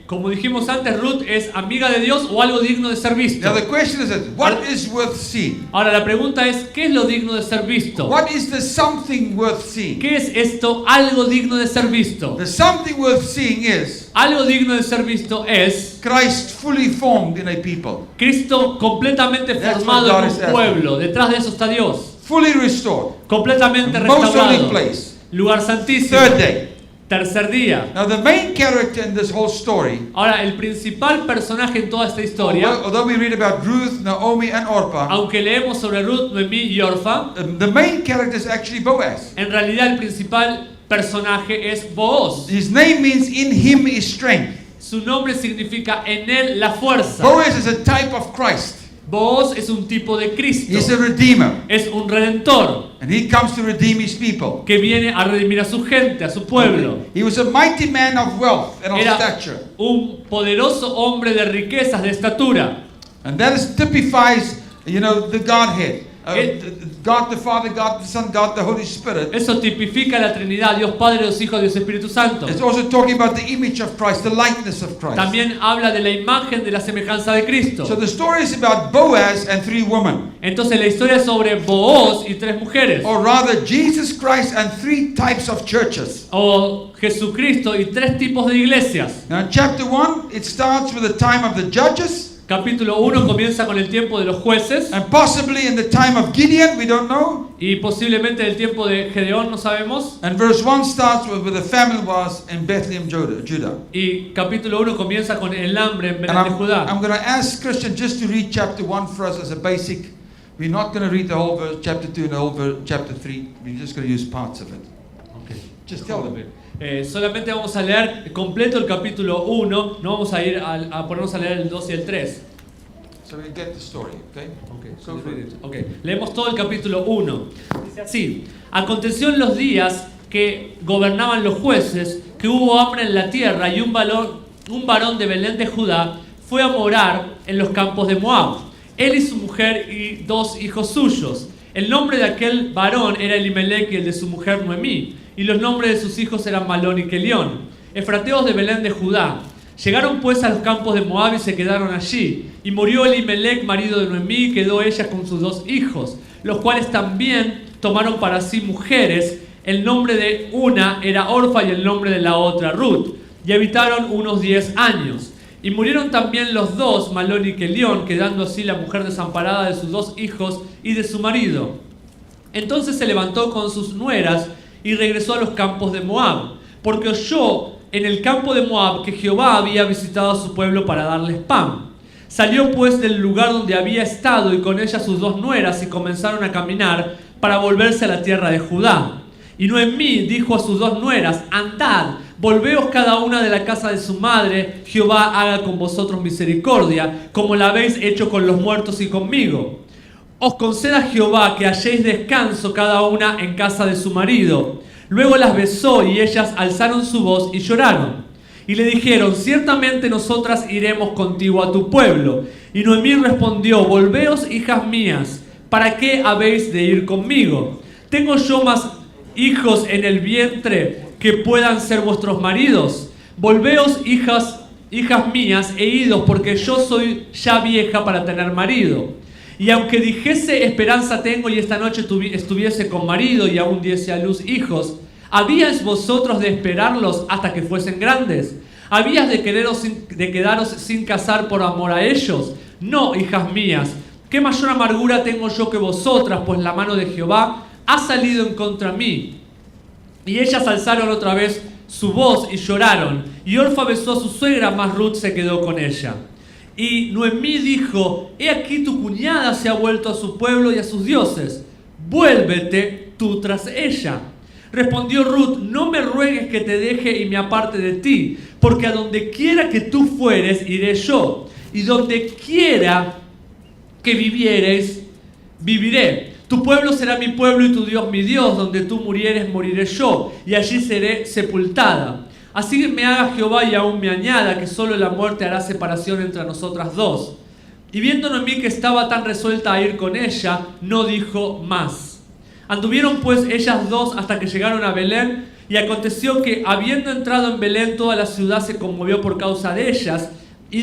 Como dijimos antes, Ruth es amiga de Dios o algo digno de ser visto. Now, the question is, what is worth seeing? Ahora la pregunta es, ¿qué es lo digno de ser visto? What is the something worth seeing? ¿Qué es esto? Algo digno de ser visto. The something worth seeing is Algo digno de ser visto es Christ fully formed in a people, Cristo completamente That's formado what God en is un after. pueblo. Detrás de eso está Dios. fully restored, Completamente most holy restaurado. place. Lugar santísimo. Third day. Tercer día. Now, the main character in this whole story, Ahora, el principal personaje en toda esta historia, although we read about Ruth, Naomi, and Orpah, aunque leemos sobre Ruth, Noemí y Orfa, the main character is actually Boaz. en realidad el principal personaje es Booz. His name means in him is strength. Su nombre significa en él la fuerza. Boaz is a type of Christ. Booz es un tipo de Cristo. He's a redeemer, Es un redentor and he comes to redeem his people. que viene a redimir a su gente, a su pueblo. He was a mighty man of wealth and of Era stature, un poderoso hombre de riquezas, de estatura. and that typifies, the Godhead. It- God the Father, God the Son, God the Holy Spirit. Eso tipifica la Trinidad, Dios Padre, Dios Hijo, Dios Espíritu Santo. It's also talking about the image of Christ, the likeness of Christ. También habla de la imagen de la semejanza de Cristo. So the story is about Boaz and three women, Entonces la historia es sobre Booz y tres mujeres. or rather Jesus Christ and three types of churches. O Jesucristo y tres tipos de iglesias. Now in chapter 1, it starts with the time of the judges, Capítulo 1 comienza con el tiempo de los jueces. and possibly in the time of Gideon, we don't know. Y posiblemente el tiempo de Gedeón, no sabemos. And verse 1 starts with where the famine was in Bethlehem, Judah. Y capítulo 1 comienza con el hambre en And Belén de Judá. I'm going to ask Christian just to read chapter 1 for us as a basic. We're not going to read the whole verse, chapter 2 and the whole verse, chapter 3. We're just going to use parts of it. Just tell them. Solamente vamos a leer completo el capítulo 1, no vamos a ir a ponernos a leer el 2 y el 3. So we get the story, okay? Go for it. Ok, leemos todo el capítulo 1. Dice así: aconteció en los días que gobernaban los jueces, que hubo hambre en la tierra, y un varón de Belén de Judá fue a morar en los campos de Moab, él y su mujer y dos hijos suyos. El nombre de aquel varón era Elimelech y el de su mujer Noemí, y los nombres de sus hijos eran Malón y Kelión, efrateos de Belén de Judá. Llegaron pues a los campos de Moab y se quedaron allí. Y murió Elimelech, marido de Noemí, y quedó ella con sus dos hijos, los cuales también tomaron para sí mujeres. El nombre de una era Orfa y el nombre de la otra Ruth. Y habitaron unos 10 años. Y murieron también los dos, Malón y Kelión, quedando así la mujer desamparada de sus dos hijos y de su marido. Entonces se levantó con sus nueras y regresó a los campos de Moab, porque oyó en el campo de Moab que Jehová había visitado a su pueblo para darles pan. Salió pues del lugar donde había estado y con ella sus dos nueras y comenzaron a caminar para volverse a la tierra de Judá. Y Noemí dijo a sus dos nueras: andad, volveos cada una de la casa de su madre, Jehová haga con vosotros misericordia, como la habéis hecho con los muertos y conmigo. Os conceda Jehová que halléis descanso cada una en casa de su marido. Luego las besó y ellas alzaron su voz y lloraron. Y le dijeron: ciertamente nosotras iremos contigo a tu pueblo. Y Noemí respondió: volveos, hijas mías, ¿para qué habéis de ir conmigo? ¿Tengo yo más hijos en el vientre que puedan ser vuestros maridos? Volveos, hijas mías, e idos, porque yo soy ya vieja para tener marido. Y aunque dijese: esperanza tengo y esta noche estuviese con marido y aún diese a luz hijos, ¿Habíais vosotros de esperarlos hasta que fuesen grandes? ¿Habías de quedaros sin casar por amor a ellos? No, hijas mías, ¿qué mayor amargura tengo yo que vosotras? Pues la mano de Jehová ha salido en contra mí. Y ellas alzaron otra vez su voz y lloraron. Y Orfa besó a su suegra, mas Ruth se quedó con ella. Y Noemí dijo: he aquí tu cuñada se ha vuelto a su pueblo y a sus dioses. Vuélvete tú tras ella. Respondió Ruth: no me ruegues que te deje y me aparte de ti, porque a donde quiera que tú fueres, iré yo, y donde quiera que vivieres, viviré. Tu pueblo será mi pueblo y tu Dios mi Dios. Donde tú murieres, moriré yo, y allí seré sepultada. Así me haga Jehová y aún me añada, que solo la muerte hará separación entre nosotras dos. Y viendo Noemí que estaba tan resuelta a ir con ella, no dijo más. Anduvieron pues ellas dos hasta que llegaron a Belén, y aconteció que, habiendo entrado en Belén, toda la ciudad se conmovió por causa de ellas, y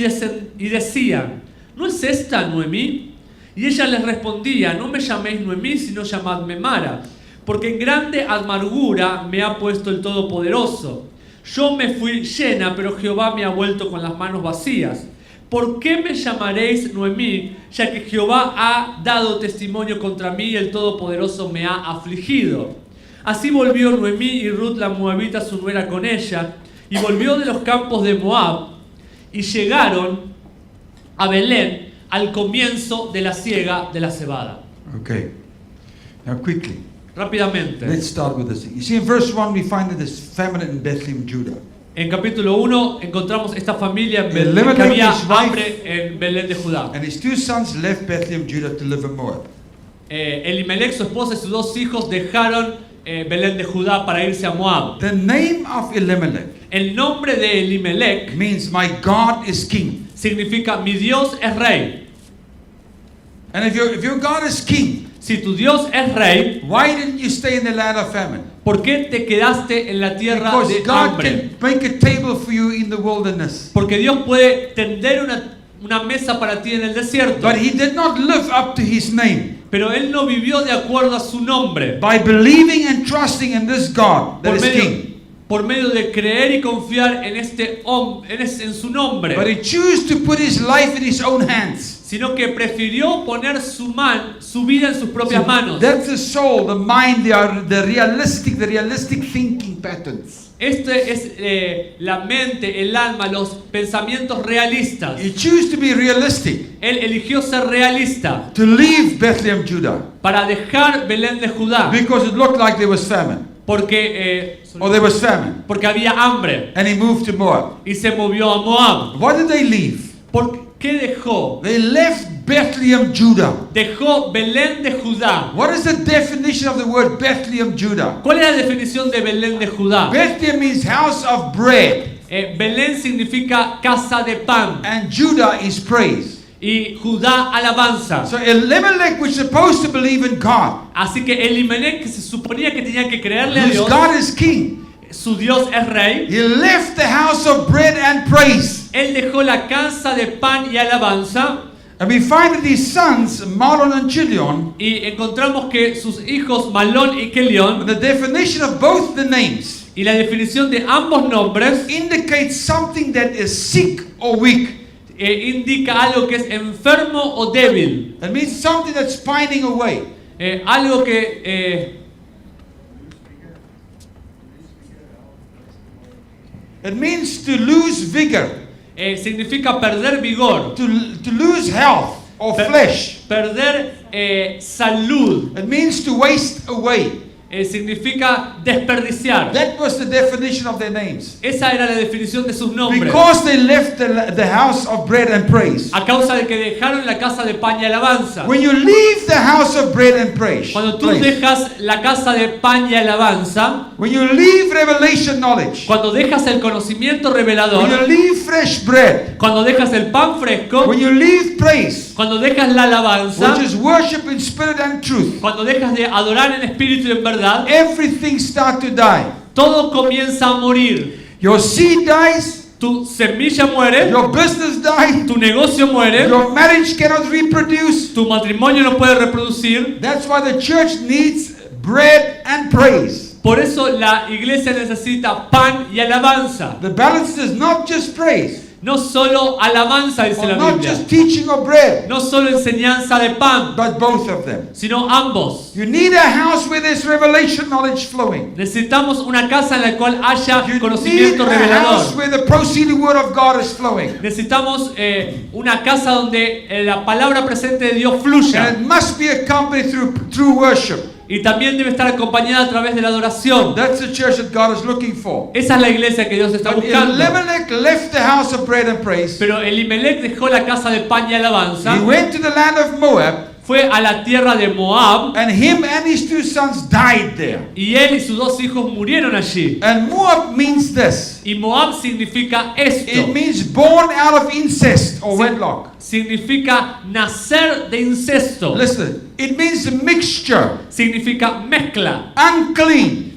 decían: ¿no es esta Noemí? Y ella les respondía: no me llaméis Noemí, sino llamadme Mara, porque en grande amargura me ha puesto el Todopoderoso. Yo me fui llena, pero Jehová me ha vuelto con las manos vacías. ¿Por qué me llamaréis Noemí, ya que Jehová ha dado testimonio contra mí y el Todopoderoso me ha afligido? Así volvió Noemí y Ruth la moabita, su nuera, con ella, y volvió de los campos de Moab, y llegaron a Belén al comienzo de la siega de la cebada. Okay. Now quickly, Rápidamente. let's start with this. You see, in verse 1 we find that there's famine in Bethlehem, Judah. En capítulo 1 encontramos esta familia en Belén, Elimelech, que había his wife, hambre en Belén de Judá. And his two sons left Bethlehem, Judah to live in Moab. Elimelech, su esposa y sus dos hijos dejaron Belén de Judá para irse a Moab. The name of Elimelech El nombre de Elimelech means my God is king. significa mi Dios es rey. And if your God is king, Si tu Dios es rey, why didn't you stay in the land of famine? ¿por qué te quedaste en la tierra Because de God hambre? can make a table for you in the wilderness. Porque Dios puede tender una mesa para ti en el desierto. But he did not live up to his name. Pero él no vivió de acuerdo a su nombre. By believing and trusting in this God that is king. Por medio de creer y confiar en en su nombre. But he chose to put his life in his own hands. Sino que prefirió poner su vida en sus propias manos. That's the soul, the mind, the realistic thinking patterns. Este es la mente, el alma, los pensamientos realistas. He chose to be realistic. Él eligió ser realista To leave Bethlehem, Judah. para dejar Belén de Judá. Because it looked like there was famine. Porque había hambre. And he moved to Moab. Y se movió a Moab. What did they leave? ¿Por qué dejó? They left Bethlehem, Judah. Dejó Belén de Judá. What is the definition of the word Bethlehem, Judah? ¿Cuál es la definición de Belén de Judá? Bethlehem means house of bread. Belén significa casa de pan. And Judah is praise. Y Judá alabanza. So Elimelech was supposed to believe in God. Así que Elimelech, que se suponía que tenía que creerle a Whose Dios, God is king. su Dios es rey. He left the house of bread and praise. Él dejó la casa de pan y alabanza. And we find that his sons, Mahlon and Chilion, Y encontramos que sus hijos Malón y Kelión, the definition of both the names y la definición de ambos nombres, indicates something that is sick or weak. indica algo que es enfermo o débil. It means something that's pining away. Algo que It means to lose vigor, significa perder vigor, to lose health or Per- flesh. perder salud. It means to waste away. Significa desperdiciar. That was the definition of their names. Esa era la definición de sus nombres. Because they left the house of bread and praise. A causa de que dejaron la casa de pan y alabanza. When you leave the house of bread and praise, Cuando tú dejas la casa de pan y alabanza, when you leave revelation knowledge, cuando dejas el conocimiento when you revelador, leave fresh bread, cuando dejas el pan fresco, when you leave praise, cuando dejas la alabanza, which is worship in spirit and truth, cuando dejas de adorar en espíritu y en verdad, everything starts to die. todo comienza a morir. Your seed dies, Tu semilla muere, your business dies, tu negocio muere, your marriage cannot reproduce. tu matrimonio no puede reproducir. That's why the church needs bread and praise. Por eso la iglesia necesita pan y alabanza. The balance is not just praise, No solo alabanza, dice or la not Biblia. just teaching of bread, No solo enseñanza de pan, but both of them. sino ambos. You need a house where there's revelation knowledge flowing. Necesitamos una casa en la cual haya You need conocimiento a house revelador. where the proceeding word of God is flowing. Necesitamos una casa donde la palabra presente de Dios And fluya. it must be accompanied through worship. Y también debe estar acompañada a través de la adoración. That's the church that God is looking for. Esa es la iglesia que Dios está But buscando. Elimelech left the house of bread and praise. Pero Elimelech dejó la casa de pan y alabanza. He went to the land of Moab, Fue a la tierra de Moab. and him and his 2 sons died there. Y él y sus 2 hijos murieron allí. And Moab means this. Y Moab significa esto. It means born out of incest or wedlock. Significa nacer de incesto. Listen, it means a mixture, Significa mezcla. unclean.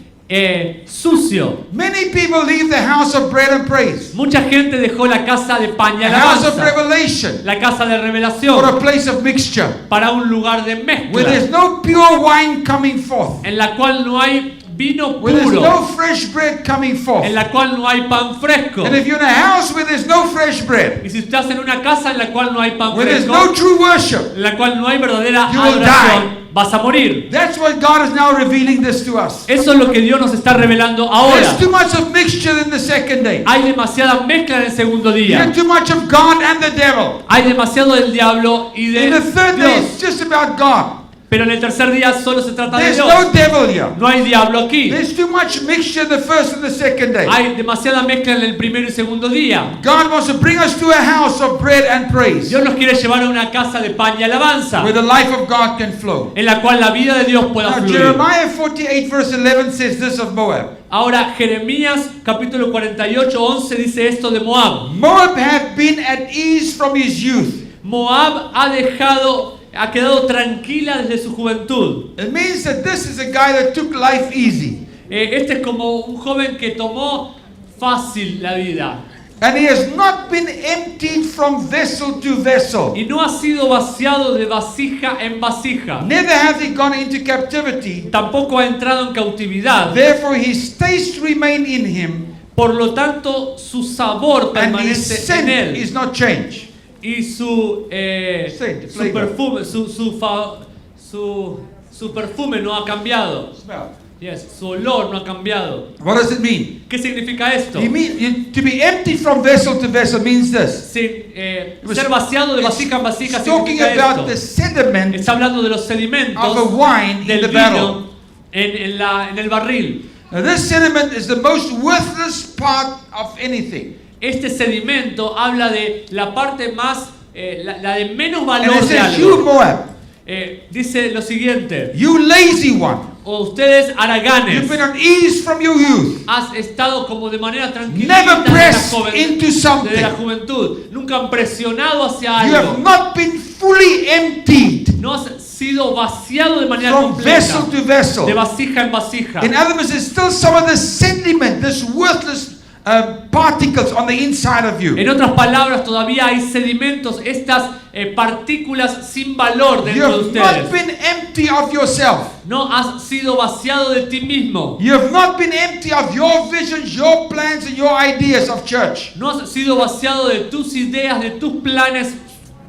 Sucio. Many people leave the house of bread and praise, Mucha gente dejó la casa de pan y a house of alabanza. revelation, La casa de for a revelación. place of mixture, Para un lugar de where there's mezcla. no pure wine coming forth, En la cual no hay vino where there's puro. no fresh bread coming forth. En la cual no hay pan fresco. And if you're in a house where there's no fresh bread, Y si estás en una casa en la cual no hay pan where there's fresco, no true worship, en la cual no hay verdadera You will adoración, vas a morir. that's why God is now revealing this to us. Eso es lo que Dios nos está revelando ahora. There's too much of mixture in the second day. Hay demasiada mezcla en el segundo día. There's too much of God and the devil. Hay demasiado del diablo y de In the third day, it's Dios. just about God. Pero en el tercer día solo se trata de There's Dios. no devil here. No hay diablo aquí. There's too much mixture the first and the second day. Hay demasiada mezcla en el primero y segundo día. God wants to bring us to a house of bread and praise, Dios nos quiere llevar a una casa de pan y alabanza, where the life of God can flow. en la cual la vida de Dios pueda Now, fluir. Jeremiah 48 verse 11 says this of Moab. Ahora Jeremías capítulo 48:11 dice esto de Moab. Moab had been at ease from his youth. Moab ha quedado tranquila desde su juventud. It means that this is a guy that took life easy. Este es como un joven que tomó fácil la vida And he has not been emptied from vessel to vessel. y no ha sido vaciado de vasija en vasija. Neither hath he gone into captivity. Tampoco ha entrado en cautividad. Therefore his taste remained in him, Por lo tanto, su sabor and his permanece en scent él is not changed. y su Scent, su flavor. perfume, su perfume no ha cambiado. Smell. Yes, su olor no ha cambiado. What does it mean? ¿Qué significa esto? To be emptied from vessel to vessel means this. Ser vaciado de vasija en vasija It's talking significa about the esto. sediment Está hablando de los sedimentos of a wine in del the barrel. vino en el barril. Now this sediment is the most worthless part of anything. Este sedimento habla de la parte más, la de menos And valor it de says, you algo. Moab, Dice lo siguiente: you lazy one, o ustedes you've haraganes, been on ease from your youth. has estado como de manera tranquila Never pressed into desde something. la juventud, nunca han presionado hacia You have algo, not been fully emptied no has sido vaciado de manera from vessel completa, to vessel. de vasija en vasija. In other words, there's still some of the sediment, this worthless particles on the inside of you. En otras palabras, todavía hay sedimentos, estas partículas sin valor You dentro de have not ustedes. been empty of yourself. No has sido vaciado de ti mismo. You have not been empty of your visions, your plans, and your ideas of church. No has sido vaciado de tus ideas, de tus planes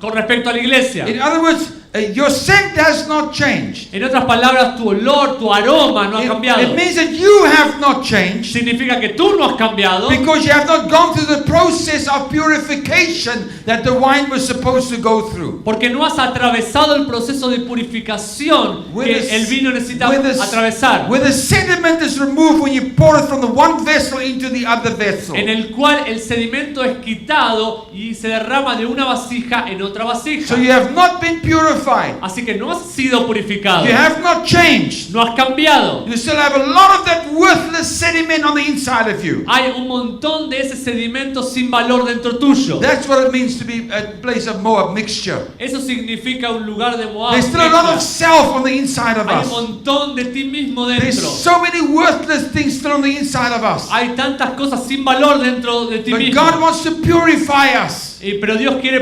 con respecto a la iglesia. In other words, your scent has not changed. En otras palabras, tu olor, tu aroma no ha cambiado. It means that you have not changed Significa que tú no has cambiado because you have not gone through the process of purification that the wine was supposed to go through. porque no has atravesado el proceso de purificación que el vino necesita atravesar, where the sediment is removed when you pour it from the one vessel into the other vessel. en el cual el sedimento es quitado y se derrama de una vasija en otra vasija. So you have not been purified. Así que no has sido purificado, You have not changed. no has cambiado. You still have a lot of that worthless sediment on the inside of you. Hay un montón de ese sedimento sin valor dentro tuyo. That's what it means to be a place of Moab mixture. Eso significa un lugar de Moab. There's still a lot of mezcla. self on the inside of Hay un us. montón de ti mismo There's dentro. so many worthless things still on the inside of us. Hay tantas cosas sin valor dentro de ti But mismo. God wants to purify us. Pero Dios quiere He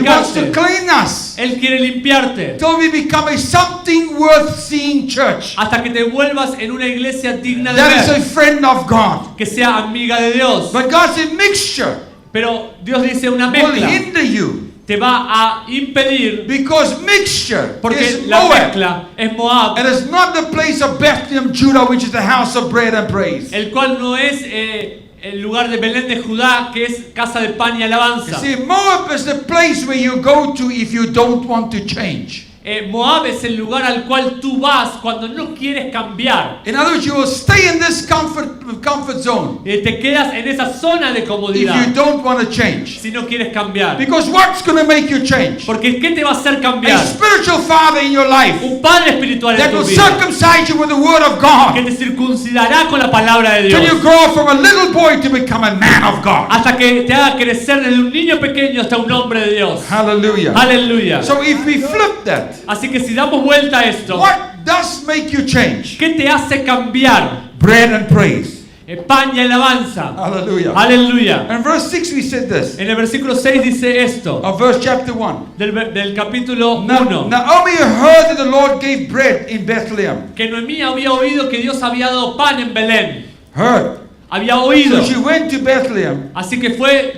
wants to purificarte. clean us Él quiere limpiarte. till we become a something worth seeing church. Hasta que te vuelvas en una iglesia digna de That is a ver. friend of God. Que sea amiga de Dios. But God's a mixture Pero Dios dice una will mezcla. hinder you. Te va a impedir. Because mixture Porque is la Moab. mezcla es Moab. And it's not the place of Bethlehem, Judah, which is the house of bread and praise. El cual no es el lugar de Belén de Judá, que es casa de pan y You alabanza. see, Moab is the place where you go to if you don't want to change. Moab es el lugar al cual tú vas cuando no quieres cambiar. In other words, you will stay in this comfort zone Te quedas en esa zona de if comodidad you don't want to change. si no quieres cambiar. Because what's going to make you change? Porque ¿qué te va a hacer A cambiar? spiritual father in your life Un padre espiritual en that tu will vida circumcise you with the word of que God te circuncidará con la palabra de till Dios you grow from a little boy to become a man of God. hasta que te haga crecer desde un niño pequeño hasta un hombre de Dios. Hallelujah. Aleluya. So if we flip that, Así que si damos vuelta a esto, what does make you change? ¿qué te hace cambiar? Bread and praise. Pan y alabanza. Hallelujah. Aleluya. And verse 6 we said this. En el versículo 6 dice esto, Of verse chapter 1. del capítulo Now, 1, Naomi heard that the Lord gave bread in Bethlehem. que Noemí había oído que Dios había dado pan en Belén. Heard. Había So oído. she went to Bethlehem. Así que fue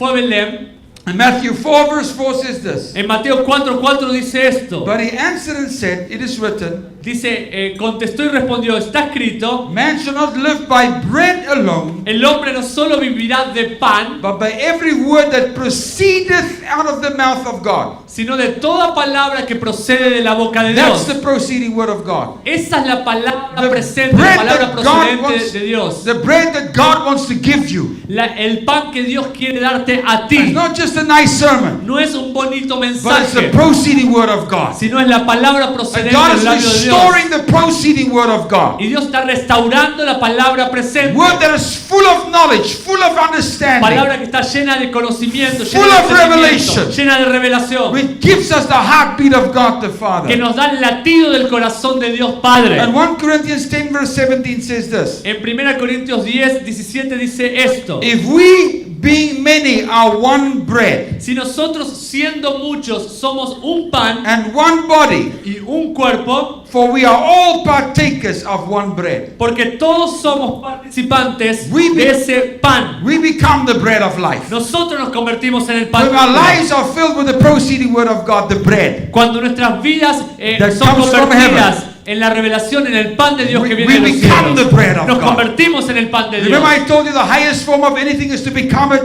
a Belén. And Matthew 4 verse 4 says this. En Mateo 4:4 dice esto. But he answered and said, it is written, Dice, contestó y respondió, está escrito, man shall not live by bread alone, el hombre no solo vivirá de pan, but by every word that proceedeth out of the mouth of God. sino de toda palabra que procede de la boca de That's Dios. the proceeding word of God. Esa es la palabra The presente, la bread palabra that God procedente wants, de Dios. the bread that God wants to give you. El pan que Dios quiere darte a It's ti not just a nice sermon, no es un bonito but it's the mensaje, proceeding word of God. sino es la palabra And procedente God del is labio de Dios. restoring the proceeding word of God. Y Dios está restaurando la palabra presente. Word that is full of knowledge, full of understanding, Palabra que está llena de conocimiento, Full llena de of entendimiento, revelation. llena de revelación, which gives us the heartbeat of God the que Father. nos da el latido del corazón de Dios Padre. And 1 Corinthians 10 verse 17 says this. En 1 Corintios 10:17 dice esto: If we, being many, are one bread si nosotros siendo muchos somos un pan and one body, y un cuerpo, for we are all partakers of one bread, porque todos somos participantes We be- de ese pan, we become the bread of life. nosotros nos convertimos en el pan. When our lives are filled with the proceeding word of God, the bread, Cuando nuestras vidas That son comes from convertidas en la revelación, en el pan de Dios que We viene de los become cielos, the bread of nos God. convertimos en el pan de Dios. remember I told you the highest form of anything is to become it?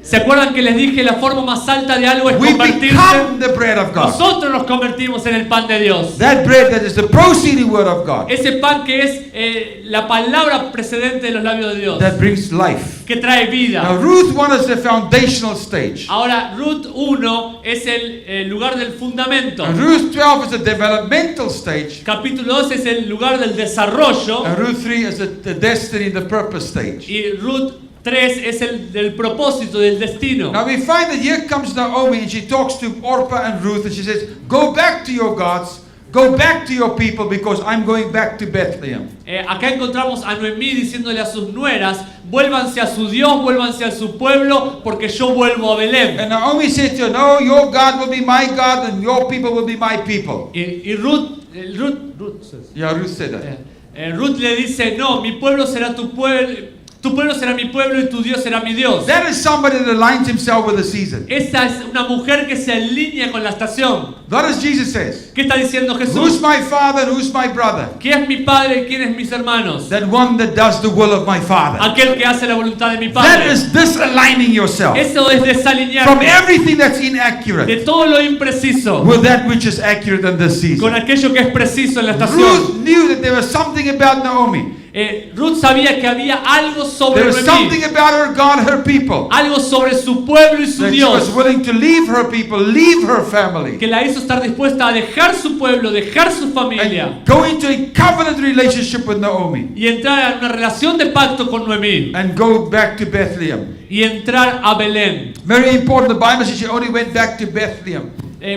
¿Se acuerdan que les dije la forma más alta de algo es We convertirse? become the bread of God. Nosotros nos convertimos en el pan de Dios. That bread that is the proceeding word of God, Ese pan que es la palabra precedente de los labios de Dios, that brings life. que trae Now vida. Ruth 1 is the foundational stage. Ahora, Ruth 1 es el lugar del fundamento. And Ruth 12 is the developmental stage. Capítulo 2 es el lugar del desarrollo. And Ruth 3 is the destiny, the purpose stage. Y Ruth 3 es el del propósito, del destino. Now we find that here comes Naomi and she talks to Orpah and Ruth and she says, go back to your gods, go back to your people because I'm going back to Bethlehem. Acá encontramos a Noemí diciéndole a sus nueras, vuélvanse a su Dios, vuélvanse a su pueblo, porque yo vuelvo a Belén. And Naomi said to her, no, your God will be my God and your people will be my people. Y Ruth Yeah, Ruth said that. Ruth le dice, no, mi pueblo será tu pueblo será mi pueblo y tu Dios será mi Dios. That is somebody that aligns himself with the season. Esa es una mujer que se alinea con la estación. What does Jesus says? ¿Qué está diciendo Who's Jesús? my father and who's my brother? ¿Quién es mi padre y quién es mis hermanos? That one that does the will of my father. Aquel que hace la voluntad de mi That padre. is disaligning yourself Eso es from desalinearte everything that's de inaccurate todo lo impreciso with that which is accurate in this con season. aquello que es preciso en la estación. Ruth knew that there was something about Naomi. Ruth sabía que había algo sobre There was Noemí, something about her God, her people, algo sobre su pueblo y su that she was Dios, willing to leave her people, leave her family, que la hizo estar dispuesta a dejar su pueblo, dejar su familia and go into a covenant relationship with Naomi y entrar en una relación de pacto con Noemí and go back to Bethlehem. y entrar a Belén. Very important. The Bible says she only went back to Bethlehem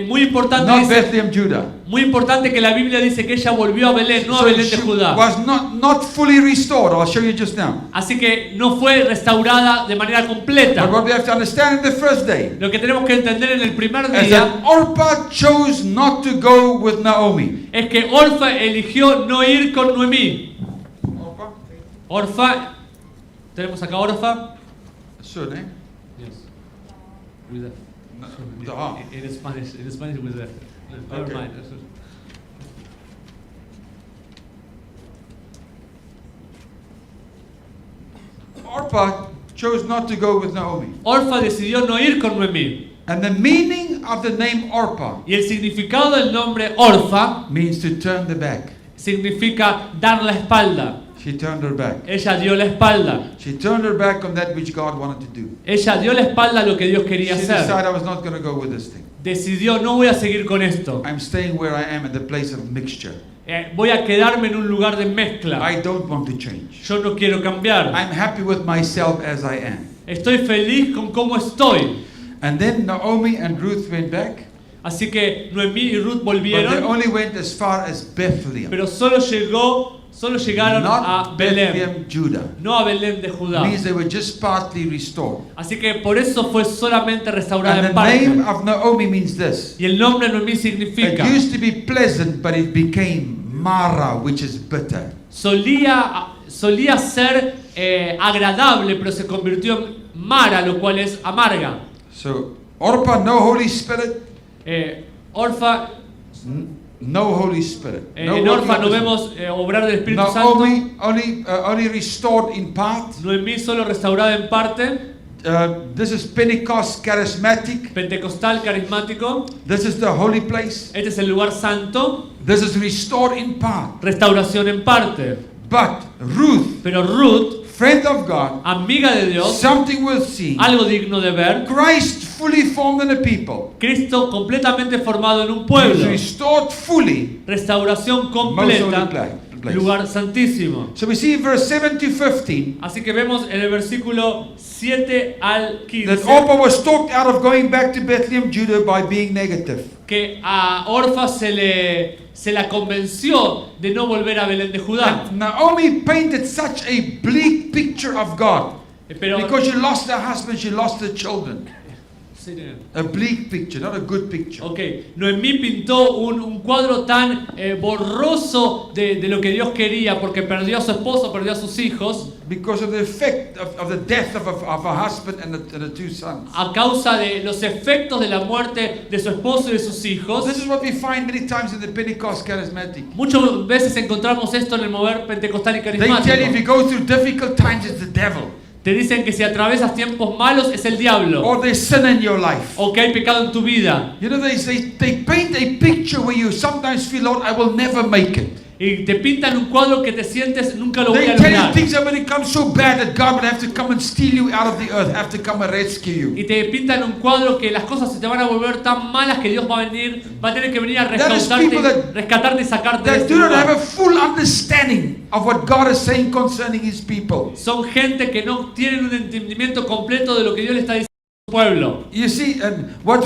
Muy importante, not dice, Bethlehem, Judah. muy importante que la Biblia dice que ella volvió a Belén, no a Belén de she Judá. was not fully restored. I'll show you just now. Así que no fue restaurada de manera But completa. what we have to understand in the first day Lo que tenemos que entender en el primer is día that Orpah chose not to go with Naomi. es que Orfa eligió no ir con Noemí. Orfa, tenemos acá Orfa. Surname? Yes. With in Spanish with the. Never Okay. mind. Orpah chose not to go with Naomi. Orfa decidió no ir con Noemí. And the meaning of the name Orpah Y el significado del nombre Orfa means to turn the back. significa dar la espalda. She turned her back. Ella dio la espalda. She turned her back on that which God wanted to do. Ella dio la espalda a lo que Dios She quería decided hacer. I was not going to go with this thing. Decidió, no voy a seguir con esto. I'm staying where I am in the place of mixture. Voy a quedarme en un lugar de mezcla. I don't want to change. Yo no quiero cambiar. I'm happy with myself as I am. Estoy feliz con cómo estoy. And then Naomi and Ruth went back, Así que Noemí y Ruth but they volvieron, only went as far as Bethlehem, pero solo llegaron a not Belén, Bethlehem, Judah. no a Belén de Judá. Means they were just partly restored. Así que por eso fue solamente restaurada And en the name parte. of Naomi means this. Y el nombre Noemí It significa, used to be pleasant, but it became Mara, which is bitter. solía ser agradable, pero se convirtió en Mara, lo cual es amarga. So, Orpah, no Holy Spirit, Orfa, no Holy Spirit. No en Orfa working no of the- vemos obrar del Espíritu Santo. Naomi only restored in part. Noemí solo restaurada en parte. This is Pentecost charismatic. Pentecostal carismático. This is the holy place. Este es el lugar santo. This is restored in part. Restauración en parte. But Ruth, Pero Ruth, friend of God, amiga de Dios, something worth seeing. algo digno de ver. Christ fully formed in a people. Cristo completamente formado en un He was pueblo. restored fully. Restauración Most holy completa. place. Lugar santísimo. So we see in verse 7 to 15 Así que vemos en el versículo 7 al that 15 Orpah was talked out of going back to Bethlehem, Judah by being negative. que a Orfa se la convenció de no volver a Belén de Judá. And Naomi painted such a bleak picture of God. Pero Because she lost her husband, she lost her children. A bleak picture, not a good picture. Ok, Noemí pintó un cuadro tan borroso de lo que Dios quería porque perdió a su esposo, perdió a sus hijos Because of the effect of the death of her husband and the two sons. a causa de los efectos de la muerte de su esposo y de sus hijos. This is what we find many times in the Pentecost charismatic. Muchas veces encontramos esto en el mover pentecostal y They tell you if carismático. you go through difficult times, it's the devil. Te dicen que si atravesas tiempos malos es el diablo Or there's sin in your life. o que hay pecado en tu vida. You know, they paint a picture where you sometimes feel, Lord, I will never make it. Y te pintan un cuadro que te sientes nunca lo voy They a tell you lograr. things that when it comes so bad that God will have to come and steal you out of the earth, have to come and rescue you. Y te pintan un cuadro que las cosas se te van a volver tan malas que Dios va a tener que venir a That is people rescatarte y sacarte de That este do not have lugar. a full understanding of what God is saying concerning His people. Son gente que no tienen un entendimiento completo de lo que Dios le está diciendo a su pueblo. You see, what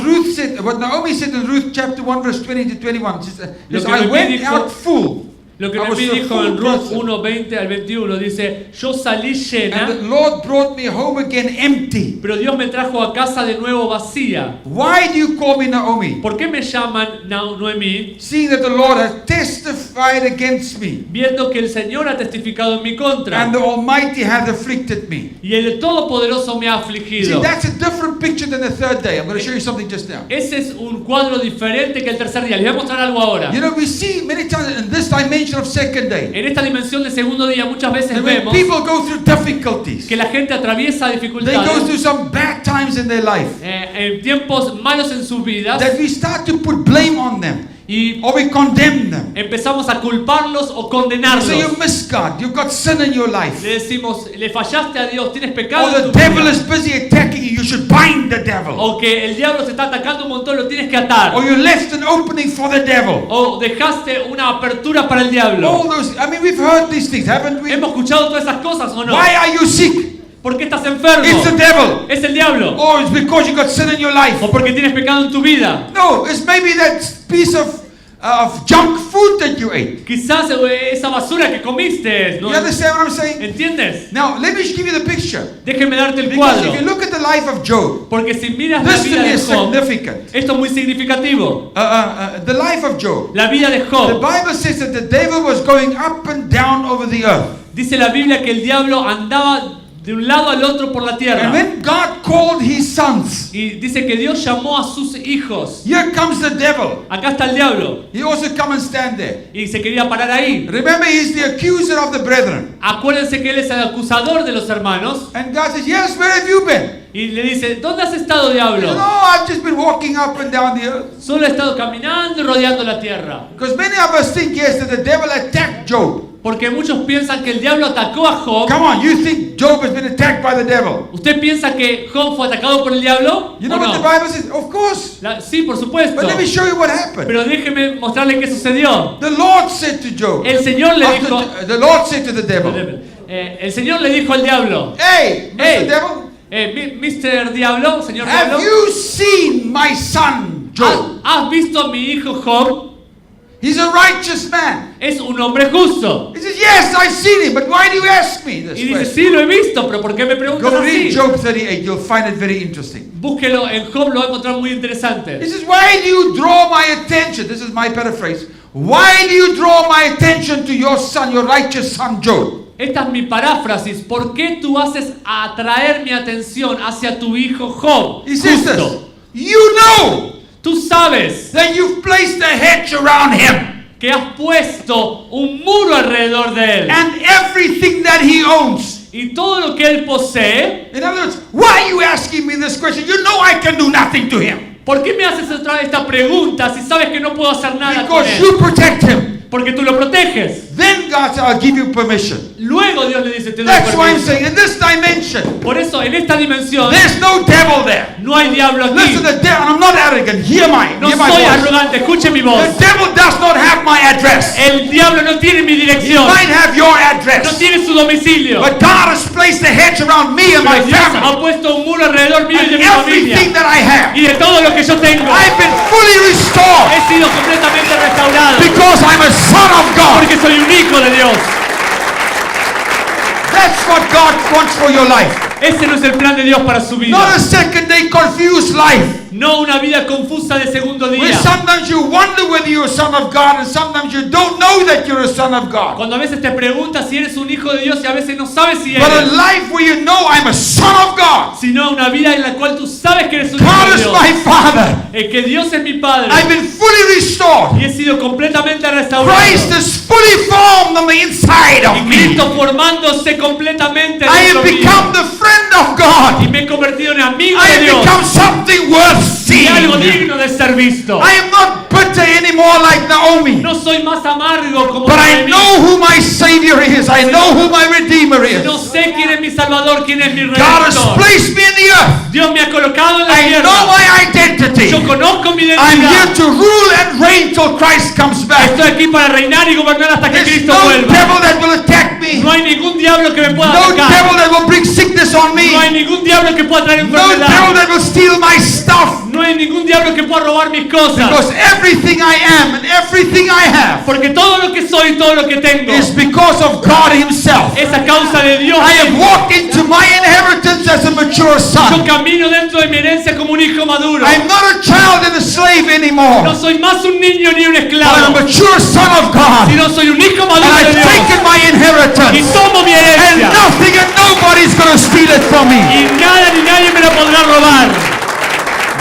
Naomi said in Ruth chapter 1 verse 20 to 21, she said, Lo que I Noemí went dijo- out full. Lo que I was Noemí a dijo full en Ruth person. 1, 20 al 21 dice, yo salí And the llena, Lord brought me home again empty. pero Dios me trajo a casa de nuevo vacía. Why do you call me Naomi? ¿Por qué me llaman Noemí? Seeing that the Lord has testified against me, Viendo que el Señor ha testificado en mi contra and the Almighty hath afflicted me. y el Todopoderoso me ha See, afligido. that's a different picture than the third day. I'm going to show you something just now. Ese es un cuadro diferente que el tercer día. Les voy a mostrar algo ahora. You know, we see many times in this dimension of second day, En esta dimensión de segundo día muchas veces that when vemos people go through difficulties, que la gente atraviesa they go dificultades through some bad times in their life, en tiempos malos en sus vidas that we start to put blame on them, y or we condemn them. empezamos a culparlos o So you condenarlos. miss God, you've got sin in your life. Le decimos, le fallaste a Dios, tienes pecado Or en the tu devil vida. is busy attacking you, you should bind the devil. O que el diablo se está atacando un montón, lo tienes que atar. Or you left an opening for the devil. O dejaste una apertura para el diablo. All those, I mean, we've heard these things, haven't we? ¿Hemos escuchado todas esas cosas o no? Why are you sick? ¿Por qué estás enfermo? It's the devil. Es el diablo. Or it's because you got sin in your life. O porque tienes pecado en tu vida. No, it's maybe that piece of junk food that you ate. Quizás esa basura que comiste, ¿no? You understand what I'm saying? ¿Entiendes? Now, let me give you the picture. Déjeme darte el Because cuadro. if you look at the life of Job, Porque si miras la this to vida me de is Job, significant. esto es muy significativo. The life of Job. La vida de The Job. Bible says that the devil was going up and down over the earth. Dice la Biblia que el diablo andaba de un lado al otro por la And tierra. when God called his sons, Y dice que Dios llamó a sus hijos. here comes the devil. Acá está el diablo. He also come and stand there. Y se quería parar ahí. Remember, he's the accuser of the brethren. Acuérdense que él es el acusador de los hermanos. And God says, yes, where have you been? Y le dice, ¿dónde has estado, He says, diablo? oh, I've just been walking up and down the earth. Solo he estado caminando y rodeando la tierra. Because many of us think, yes, that the devil attacked Job. Porque muchos piensan que el diablo atacó a Job. Come on, you think Job has been attacked by the devil? ¿Usted piensa que Job fue atacado por el diablo? You know ¿O what the no? Bible says? Of course. Sí, por supuesto. But let me show you what happened. Pero déjeme mostrarle qué sucedió. The Lord said to Job, El Señor le dijo, the Lord said to the devil, el Señor le dijo al diablo, hey, Mr. Hey. Devil, Mr. Diablo, señor have Diablo, you seen my son Job? ¿has visto a mi hijo Job? He's a righteous man. Es un hombre justo. He says, yes, I've seen him, but why do you ask me this Y dice, question? sí, lo he visto, pero ¿por qué me preguntas Go read así? Job 38, you'll find it very interesting. Búsquelo en Job, lo va a encontrar muy He interesante. says, why do you draw my attention? This is my paraphrase. Why do you draw my attention to your son, your righteous son Job? Esta es mi paráfrasis. ¿Por qué tú haces atraer mi atención hacia tu hijo Job? He says this, Justo. you know Tú sabes that you've placed a hedge around him que has puesto un muro alrededor de él. and everything that he owns. Y todo lo que él posee. In other words, why are you asking me this question? You know I can do nothing to him. ¿Por qué me haces esta pregunta si sabes que no puedo hacer nada con Because él? you protect him. Porque tú lo proteges. Then God said, I'll give you permission. Luego Dios le dice, te doy That's why I'm permiso. saying in this dimension, Por eso, en esta dimensión, there's no devil there. no hay diablo aquí. Listen, the devil, I'm not arrogant. Hear No my soy voice. arrogante, escuche mi voz. The devil does not have my address. El diablo no tiene mi He dirección. might have your No address. tiene su domicilio. But God has placed a hedge around me and my Pero Dios family ha puesto un muro alrededor mío y de and mi everything familia. that I have. Y de todo lo que yo tengo. I've been fully restored He sido completamente restaurado. because I'm a son of God. Porque soy un hijo de Dios. That's what God wants for your life. Ese no es el plan de Dios para su vida. Not a second day confused life. No una vida confusa de segundo Where día. sometimes you wonder whether you're a son of God and sometimes you don't know that you're a son of God. Cuando a veces te preguntas si eres un hijo de Dios y a veces no sabes si But a eres. life where you know I'm a son of God. Sino una vida en la cual tú sabes que eres un hijo God de is Dios. my Father. Que Dios es mi Padre. I've been fully restored. Y he sido completamente restaurado. Christ is fully formed on the inside of Y me. Cristo formándose completamente I dentro have mío. become the friend of God. Y me he convertido en amigo I de have Dios. become something worth Y algo seeing. digno de ser visto. I am not bitter anymore like Naomi. No soy más amargo como But I Noemí. know who my Savior is. I know who my Redeemer is. No sé quién es mi Salvador, quién es mi God has Redentor. placed me in the earth. Dios me ha colocado en la I know tierra. my identity. Yo conozco mi I'm here identidad. to rule and reign till Christ comes back. Estoy aquí para reinar y gobernar hasta que There's Cristo no vuelva. devil that will attack me. No hay ningún diablo que me pueda No atacar. devil that will bring sickness on me. No hay ningún diablo que pueda traer No devil enfermedad. that will steal my stuff. No hay ningún diablo que pueda robar mis cosas. Because everything I am and everything I have Porque todo lo que soy y todo lo que tengo is because of God Himself. es a causa de Dios. I have walked into my inheritance as a mature Yo son. camino dentro de mi herencia como un hijo maduro. I'm not a child and a slave No anymore. soy más un niño ni un But I'm a esclavo, mature son of God. sino soy un hijo And maduro de I've Dios. taken my Y inheritance. tomo mi And herencia. nothing and nobody's going to steal it from me. Y nada ni nadie me lo podrá robar.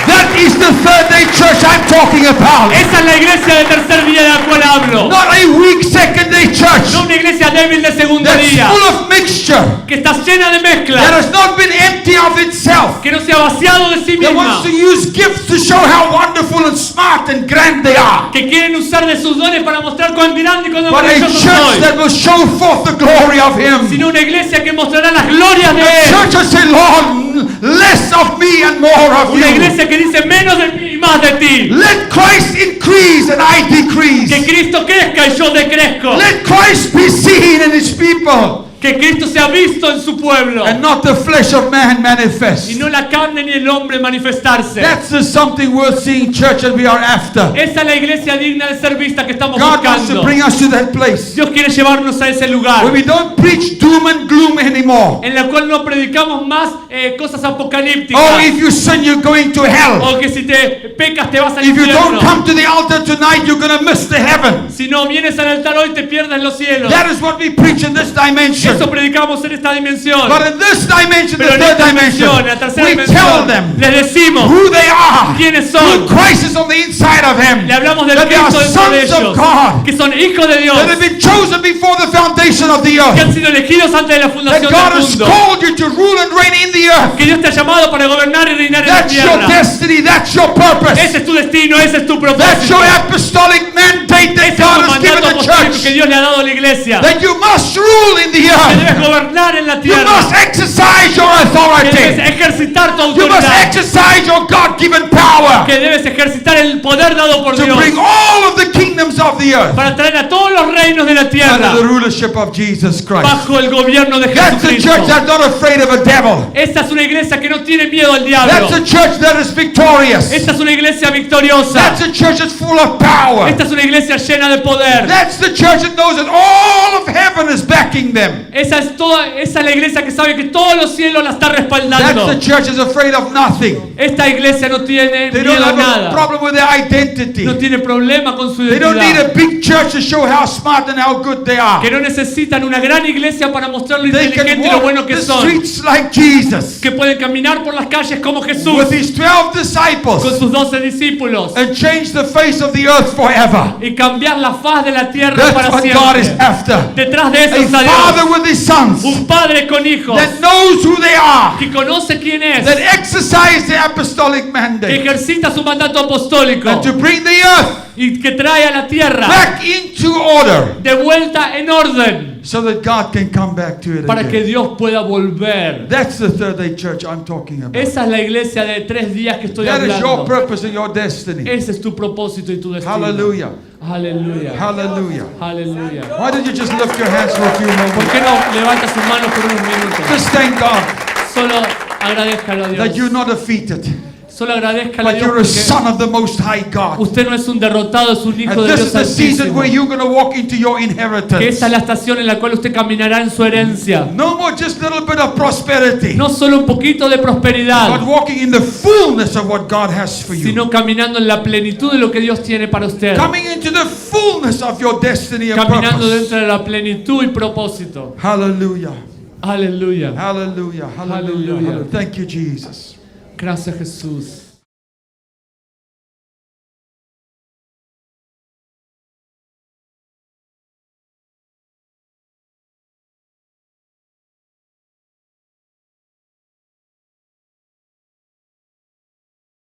That is the third day church I'm talking about. Esa es la iglesia de tercer día de la cual hablo. Not a weak second day church No una iglesia débil de segundo that's día, full of mixture, que está llena de that mezcla, has not been empty of itself, que no se ha vaciado de sí that misma, wants to use gifts to show how wonderful and smart and grand they are. que quieren usar de sus dones para mostrar cuán grande y cuán But a maravilloso church soy, that will show forth the glory of Him. sino una iglesia que mostrará las glorias de A Él. church that say, Lord, less of me and more of Una you. iglesia que dice menos de mí y más de ti. Let Christ increase and I Que decrease. Cristo crezca y yo decrezco. Let Christ be seen in His people. Que Cristo sea visto en su pueblo. and not the flesh of man manifest. Y no la carne ni el hombre manifestarse. That's just something worth seeing, church, and we are after. Esa es la iglesia digna de ser vista que estamos God wants to buscando. bring us to that place Dios quiere llevarnos a ese lugar where we don't preach doom and gloom anymore. en la cual no predicamos más cosas apocalípticas. Oh, if you sin, you're going to hell. O que si te pecas te vas al If you don't infierno. come to the altar tonight, you're going to miss the heaven. Si no vienes al altar hoy te pierdes los cielos. That is what we preach in this dimension. Eso predicamos en esta dimensión. But in this dimension, Pero the en third esta dimension, dimensión, en la tercera we tell dimensión, them les decimos who they are, quiénes who son. Christ is on the inside of him, Le hablamos del that they are Cristo dentro de sons of ellos, God, que son hijos de Dios, that have been chosen before the foundation of the que earth, han sido elegidos antes de la that fundación God del has mundo, called you to rule and reign in the earth. que Dios te ha llamado para gobernar y reinar en la That's your tierra. destiny, that's your purpose, Ese es tu destino, ese es tu that's propósito. your apostolic mandate that Ese es God tu has given mandato the apostólico que church, Dios le ha dado a la iglesia. that you must rule in the Que debes earth, gobernar en la you tierra. must exercise your Que debes authority, ejercitar tu you must autoridad. exercise your God-given power Que debes ejercitar el poder dado por to Dios bring all of the kingdoms of the earth para traer a todos los reinos de la tierra under the rulership of Jesus Christ. bajo el gobierno de That's a Jesucristo. church that's not afraid of a devil. Esta es una iglesia que no tiene miedo al diablo. That's a church that is victorious. Esta es una iglesia victoriosa. That's a church that's full of power. Esta es una iglesia llena de poder. That's the church that knows that all of heaven is backing them. Esa es la iglesia que sabe que todos los cielos la está That's respaldando. the church that's afraid of nothing. Esta iglesia no tiene They miedo don't a have a nada. problem with their identity. No tiene problema con su They don't need identidad. a big church to show how smart and how good they are. Que no necesitan una gran iglesia para mostrar lo They can inteligente y lo walk bueno que the son. streets like Jesus Que pueden caminar por las calles como Jesús with his 12 con disciples sus 12 discípulos and change the face of the earth forever. y cambiar la faz de la tierra That's para what God is siempre. after. Detrás de eso A está father Dios. with his sons Un padre con hijos that knows who they are, que conoce quién es, that exercise the apostolic que mandate, ejercita su mandato apostólico and to bring the earth y que trae a la tierra back into order de vuelta en orden so that God can come back to it para que again. Dios pueda volver. That's the third day church I'm talking about. Esa es la iglesia de 3 días que estoy That is your hablando. purpose and your destiny. Ese es tu propósito y tu destino. Hallelujah. Aleluya. Hallelujah. Aleluya. Why don't you just lift your hands for a few ¿Por moments? qué no levanta sus manos por unos minutos? Just thank God Solo agradezcalo a that you're Dios. not defeated, Solo agradezcalo a but Dios you're a porque son of the Most High God. usted no es un derrotado, es un hijo And de this is Dios the season Altísimo. where you're going to walk into your Que inheritance. esta es la estación en la cual usted caminará en su herencia. No more just a little bit of prosperity, No solo un poquito de but prosperidad, walking in the fullness of what God has for you. sino caminando en la plenitud de lo que Dios tiene para usted. Coming into the fullness of your destiny and Caminando purpose. dentro de la plenitud y propósito. Hallelujah. Aleluya. Hallelujah. Hallelujah. Hallelujah. Hallelujah. Thank you, Jesus. Gracias, Jesús.